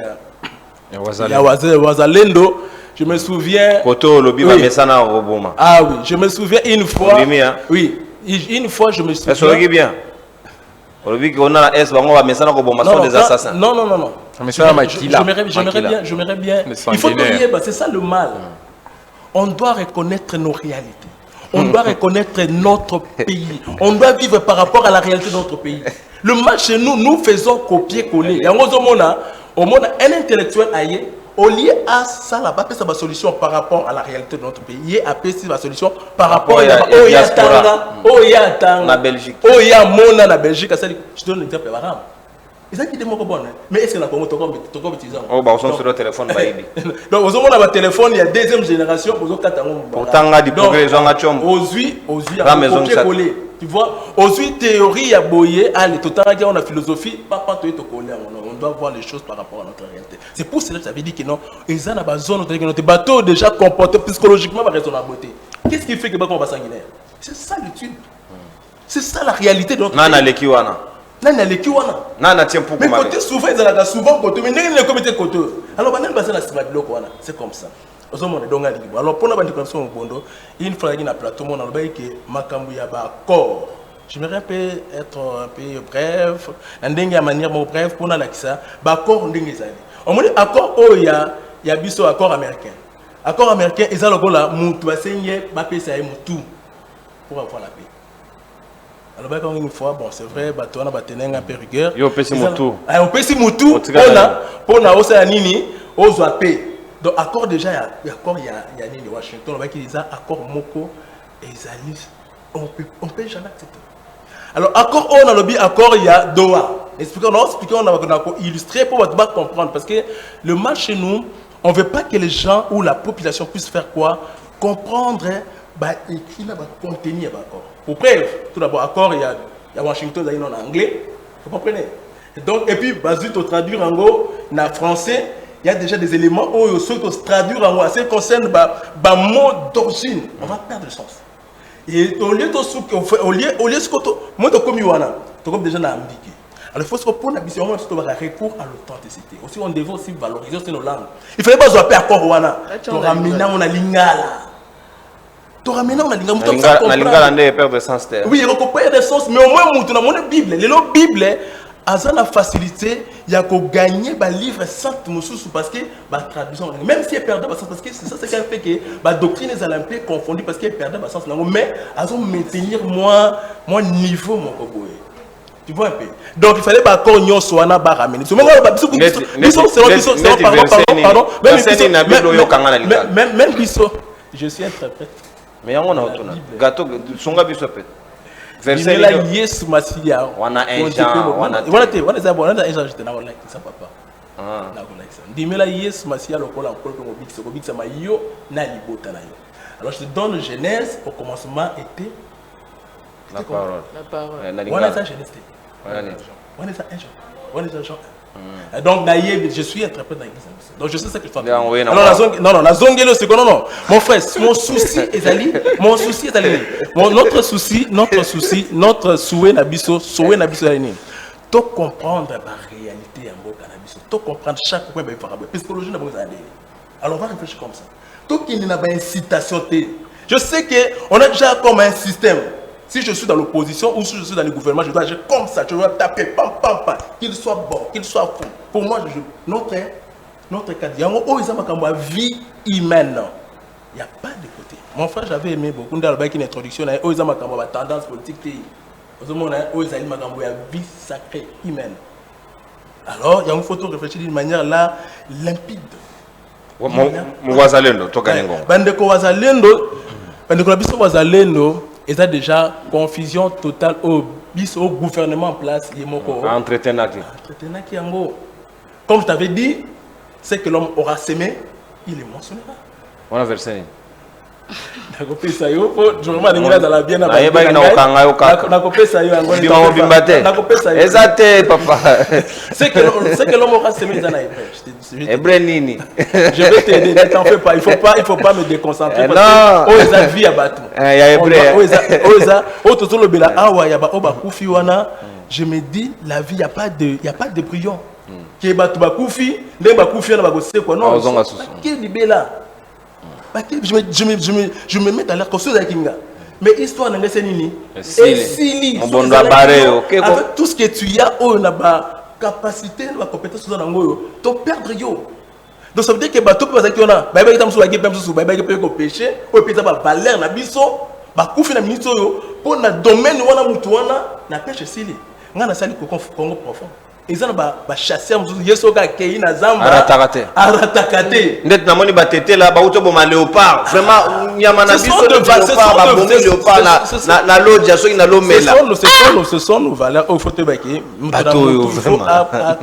il y a Wazalendo. Je me souviens. Koto lobby va mesana roboma. Ah oui, je me souviens une fois. Oui, une fois je me souviens. Est-ce que bien? Lobby qu'on a la S va mesana roboma sont des assassins. Non. J'aimerais bien. Il faut oublier, c'est ça le mal. On doit reconnaître nos réalités. On doit reconnaître notre pays. On doit vivre par rapport à la réalité de notre pays. Le mal chez nous, nous faisons copier-coller. Et au monde, un intellectuel ailleurs, au lieu à ça, là, pas sa solution par rapport à la réalité de notre pays. Il y a sa solution par rapport à la Belgique. La Belgique. Je donne l'exemple. Ils ont quitté mon bon. Mais est-ce que la Congo est utilisé? Oh, bah, on sont sur le téléphone. Donc, vous avez un téléphone, il y a deuxième génération. Pourtant, on a des progrès, on a chom. La maison de tu vois, aujourd'hui, théorie à boyer, allez, tout le temps, on a philosophie, on doit voir les choses par rapport à notre réalité. C'est pour cela que ça veut dire que non, ils ont une zone où notre bateau déjà comporté psychologiquement par raisonnabilité. Qu'est-ce qui fait que on va sanguinaire? C'est ça le truc. C'est ça la réalité de notre pays. Mais côté souvent, ils ont souvent côté, mais ils ne commettent côté. Alors, c'est comme ça. Alors, pour nous, il faut que plateau, accord. J'aimerais être un peu bref, de manière bref pour nous ça. Accord, on dit accord, il y a accord américain. Accord américain, ils ont pour avoir la paix. Alors, une fois, bon, c'est vrai, on a un peu rigueur. On peut s'y moutou. On peut s'y moutou. On a aussi un nini, on a paix. Donc, accord déjà, il y a nini Washington, on va dire accord Moko et Zalis. On peut jamais accepter. Alors, accord, on a le accord, il y a Doha. On a illustré pour comprendre. Parce que le mal chez nous, on ne veut pas que les gens ou la population puissent faire quoi? Comprendre, écrire, contenir l'accord. Pour preuve, tout d'abord, accord, il y a Washington en anglais. Vous comprenez? Et puis, au traduire en français, il y a déjà des éléments où ceux qui traduire en haut, ça concerne le mot d'origine. On va perdre le sens. Et au lieu de ce qu'on fait, au lieu de moi, comme déjà ambigué. Alors, il faut se pour la mission, on doit recours à l'authenticité. Aussi, on devrait aussi valoriser nos langues. Il ne fallait pas appeler accord. On ramène on a lingala. Tu ramènes on a lingala ne perd de sens. Oui, on perd de sens, mais au moins, on a mon Bible. Les Bible. Asa la facilité, il y a qu'au gagner le livre saint parce que la traduction, même si elle perd le sens, parce que c'est ça qui fait que la doctrine est un peu confondue parce qu'elle perd le sens. Mais elles ont maintenir mon niveau, mon coboy. Tu vois un peu. Donc il fallait pas qu'on y soit na ramener. Même biso, je suis interprète. Mais on a gâteau, son gars biso peut. Verset là Yesu Masia. On a un genre, on a j'étais là like ça papa. Ah. Na like ça. Dimela Yesu Masia lokola encore comme obix ma yo na libota na yo. Alors je te donne Genèse au commencement était la parole. On a ça Genèse. On est ça un jour. On est ça Jean. Donc je suis interprète dans l'église. Donc je sais ce que je fais. Alors la zongelo c'est quoi non. Mon frère, mon souci est allé. Notre souhait nabiso allé. To comprendre la réalité en mot cannabis. To comprendre chaque point favorable. Psychologie n'a pas besoin d'aller. Alors on va réfléchir comme ça. To qu'il n'y a pas incitation. Je sais que on a déjà comme un système. Si je suis dans l'opposition ou si je suis dans le gouvernement, je dois agir comme ça. Je dois taper, pam, qu'il soit bon, qu'il soit fou. Pour moi, notre cas, il y a une vie humaine. Il n'y a pas de côté. Mon frère, j'avais aimé beaucoup. Dans une introduction, il y a une tendance politique. Il y a une vie sacrée, humaine. Alors, il y a une photo réfléchie d'une manière là, limpide. Wazalendo, Bandeko Wazalendo, il y a déjà confusion totale au gouvernement en place. Comme je t'avais dit, c'est que l'homme aura sémé, il est mentionnera. On a versé. nakopesa yo po vraiment ndinga dans la bien na ba na okanga yo kaka nakopesa yo yango bima bimbate nakopesa yo ezate papa c'est que l'homme aura semé dans la Hébreu nini je vais t'aider ne t'en fais pas il faut pas me déconcentrer parce que oh eza vie ya bato ya Hébreu oh toto le bela awa ya ba oba kufi wana je me dis la vie y a pas de brillant qui bato ba kufi ndé ba kufi na ba kose quoi non qui libela. Je me mets dans la conscience avec Kinga. Mais histoire n'a pas nini. Et avec tout ce que tu as, on a la capacité, la compétence dans l'ango, tu perdre yo. Donc ça veut dire que bateau peut passer qu'on a. Bah bah sur la guerre, sur bah bah peut pêcher, ou peut avoir valeur na biso, bah couper na minute yo pour na domaine wana mutu wana na pêche sili. Ngana sali Congo profond. Ils ont chassé yesoka kei na zamba aratakate ndet na moni batete là ba uto boma léopard vraiment nyama na biso léopard ba bombe léopard na lodja so ina lomela ce sont nos valeurs au faut baki bato vraiment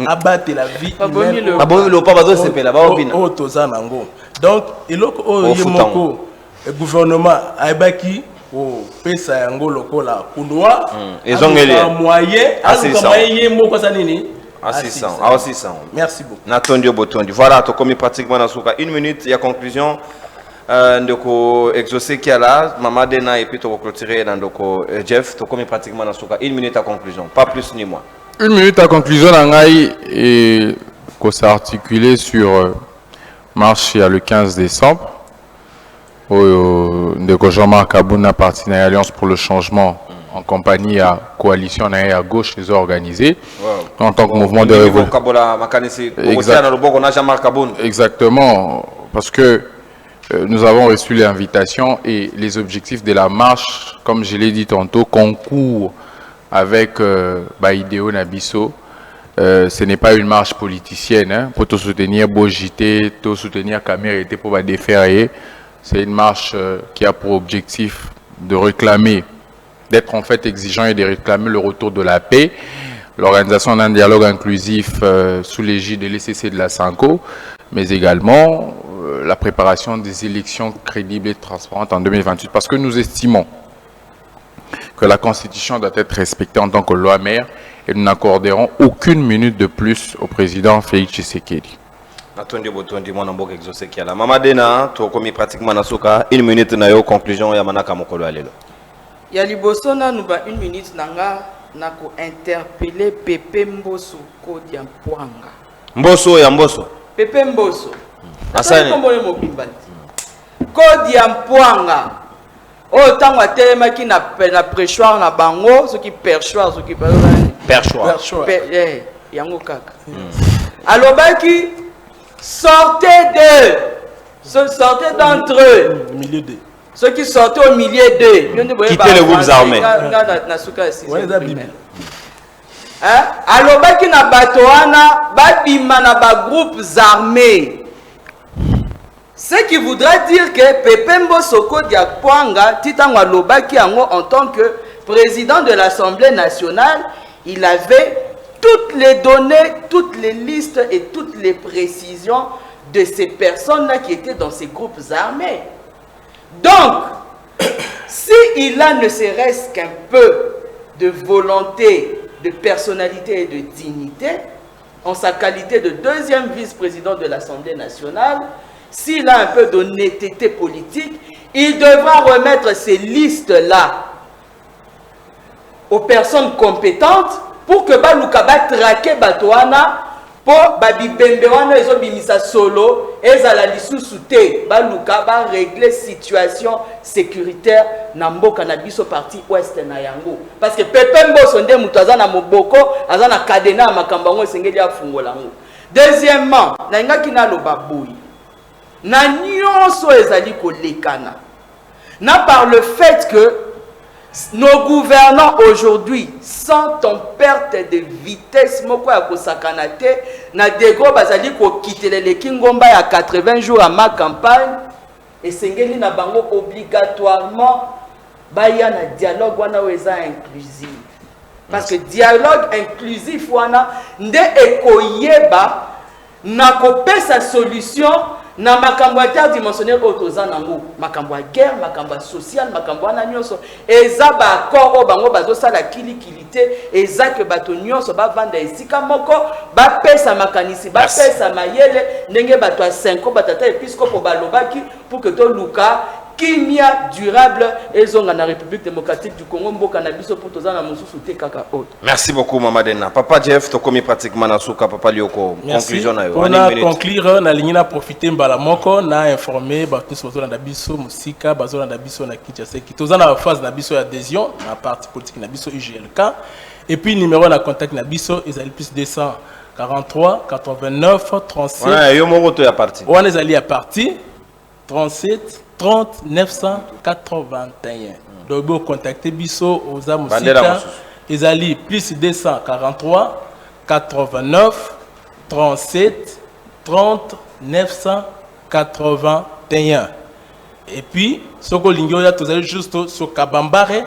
abattre la vie ba bombe léopard ba zo sepela ba obina o tozana ngo donc eloko o yemoko le gouvernement abaki o pesa yango lokola kundwa ezongeli moyen moyen moko sa nini à 600. Merci beaucoup. Natondio Botondi. Voilà, tu commis pratiquement dans souka. Une minute, il y a conclusion. Ndoko exaucé qui est là, Maman Dena et puis tu vas clôturer dans Ndoko Jeff. Tu commis pratiquement dans souka. Une minute à conclusion, pas plus ni moins. Une minute à conclusion, Nangaï et qu'on s'est articulé sur marche le 15 décembre. Ndoko Jean-Marc Abouna, partenaire Alliance pour le changement. En compagnie à coalition à gauche les organisés en tant que mouvement de révolution. Exactement, parce que nous avons reçu l'invitation et les objectifs de la marche, comme je l'ai dit tantôt, concourent avec Idéo Nabiso. Ce n'est pas une marche politicienne, hein, pour te soutenir Bojité, te soutenir Camérité pour la déférer. C'est une marche qui a pour objectif de réclamer, d'être en fait exigeant et de réclamer le retour de la paix, l'organisation d'un dialogue inclusif sous l'égide de l'ECC de la SANCO, mais également la préparation des élections crédibles et transparentes en 2028, parce que nous estimons que la Constitution doit être respectée en tant que loi mère et nous n'accorderons aucune minute de plus au président Félix Tshisekedi. Maman Dena, tu as commis pratiquement une minute na conclusion ya manaka mokolo alelo. Ya liboso na nuba une minute nanga nako interpeller Pepe Mbosso Kodi ya Mpwanga. Mbosso ya Mbosso. Pepe Mbosso. Asani. Kodi ya Mpwanga. O tango atelemaki na préchoir na bango, ce qui perchoir, ce qui perchoir. Yango kaka. Alobaki sortez d'eux. Sortez d'entre eux. Au milieu d'eux. Ceux qui sortaient au milieu d'eux. Quittez les groupes armés. Alobaki na batoana, babima na ba groupes armés. Ce qui voudrait dire que Pepe Mbosso Kodi ya Mpwanga, titango alobaki yango en tant que président de l'Assemblée nationale, il avait toutes les données, toutes les listes et toutes les précisions de ces personnes-là qui étaient dans ces groupes armés. Donc, s'il a ne serait-ce qu'un peu de volonté, de personnalité et de dignité, en sa qualité de deuxième vice-président de l'Assemblée nationale, s'il a un peu d'honnêteté politique, il devra remettre ces listes-là aux personnes compétentes pour que Baluka ba traquer Batouana pour babibembe wana ezobimisa solo ezala lisusu te Baluka ba régler situation sécuritaire na mboka na biso parti ouest na yango parce que Pepe Mbosso nde mutu aza na moboko aza na cadena ya makambo yango esengeli afungola yango. Deuxièmement, na ngaki na loba boyi na nyonso ezali kolekana na par le fait que nos gouvernants aujourd'hui sont en perte de vitesse moko ya kosakana te na dego bazali ko quitter les kingomba ya 80 jours à ma campagne et sengeli na bango obligatoirement baya na dialogue wana weza inclusif parce que dialogue inclusif wana nde ekoyeba na kopesa solution na makambo interdimensionnel otoza nango makambo ya guerre makambo social makambo wana nyonso eza ba accord o bango bazosala kilikili te eza ke bato nyonso bavanda esika moko bapesa makanisi bapesa mayele ndenge bato ya 5 batata episcope balobaki pour que to luka kimia durable ezonga na République démocratique du Congo mboka na biso pour tozana mususu te kaka autre. Merci beaucoup Mama Dena. Papa Jeff to komi pratiquement na suka papa Lioko. Conclusion na yo. On a conclure na ligne na profiter mbala moko na informer ba tous autour na biso musika bazona na biso na Kinshasa ki tozana na phase na biso adhésion na parti politique na biso UGLK et puis numéro na contact na biso ezali plus 243 89 37. Ouais, yo moko to ya parti. On ezali ya parti 37 30 981. Donc, vous contactez Bisso aux Amusika. Ils allaient plus 243 89 37 30 981. Et puis, ce que vous allez juste sur Kabambare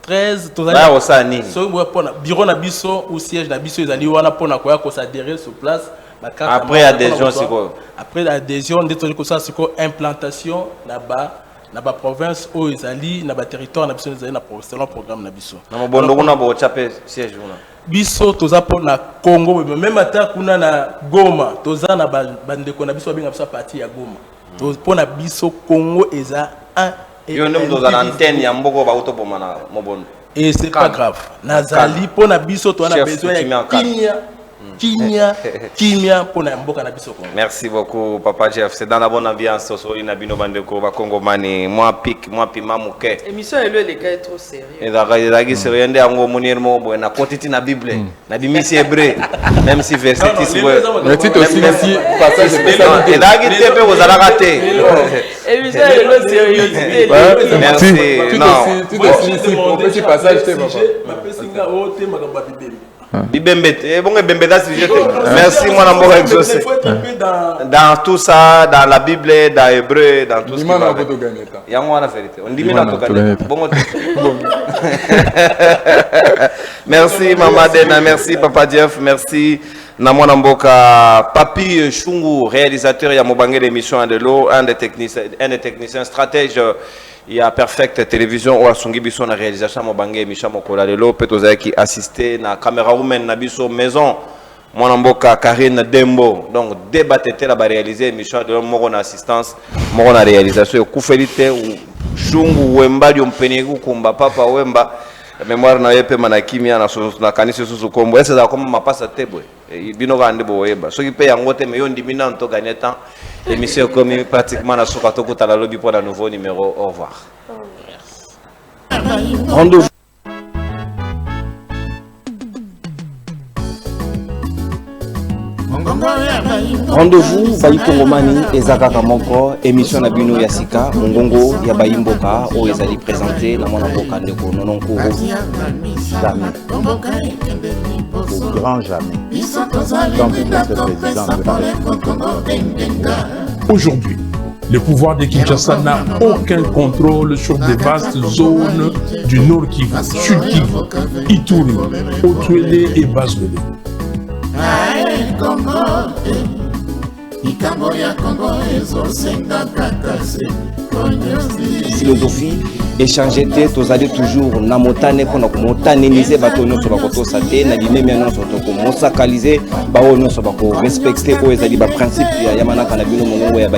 13. Bureau na Bisso ou siège na Bisso, ils allaient pour s'adhérer sur place. Après adhésion, c'est quoi? Après l'adhésion, on dit que ça c'est quoi implantation là-bas, dans la province où ils allaient, dans le territoire, dans le programme na biso. Na mobondo kuna bo chape siège kuna. Biso toza pour na Congo, même ata kuna na Goma, toza na bandeko na biso binga biso parti ya Goma. Toza pour na biso Congo eza un. Yo ndem toza na antenne ya mboko ba utopoma na mobondo. Et c'est pas grave. Nazali pour na biso to na besoin ya Kimia pour na mboka na biso Congo. Merci beaucoup Papa Jeff, c'est dans la bonne ambiance so ina bino bandeko ba Congo mani moi pic moi pima muke. Émission est les gars trop sérieux. Et dagi sérieux ndé ngo monir mo bo na kotiti na Bible na bimisi hébreu même si verset ici mais titre aussi ici passage spécial et dagi tepe vous allez rater. Émission est sérieux. Merci. Non. Tu petit passage te papa. Bibembete, bon Bembeda sujet. Merci mon amour exaucé. Dans tout ça, dans la Bible, dans l'hébreu, dans tout ce qui va. Il y a moi la vérité. On dit mais dans tout cas. Bon. Merci Maman Dena, merci Papa Jeff, merci Namona Mboka, Papi Chungu, réalisateur ya Mobangé l'émission de l'eau, un des techniciens stratèges. Il y a Perfect Télévision ou Asungi Biso na réalisation Mobangé Micha Mokola de l'eau, peut-être qui assisté na caméra woman na Biso maison, Mwana Mboka Karine Dembo. Donc débatté la ba réaliser Micha de l'eau moro na assistance, moro na réalisation Kufelite ou Chungu Wemba di Mpenegu Kumba Papa Wemba. Mémoire na yepe manakimia na kanisi susu kombo ese za koma mapasa tebwe bino ga ndebo weba so kipe yango te me yo ndimina nto gagner temps émission comme pratiquement na soka to kutala lobby pour un nouveau numéro. Au revoir. Rendez-vous. Rendez-vous Bayi Kongomani ezakaka moko émission na bino ya sika mongongo ya Bayi Mboka o ezali présenté na mwana mboka ndeko nononkuru jamais au grand jamais comme le président de la République. Aujourd'hui, le pouvoir de Kinshasa n'a aucun contrôle sur des vastes zones du Nord Kivu, Sud Kivu, Ituri, Otuele et Bazwele. Philosophie échanger te tozali toujours na motane pona ko motaneniser bato nyonso bakotosa te na limemi nyonso to ko mosakaliser bawo nyonso bako respecter o ezali ba principe ya yamanaka na bino mongongo ya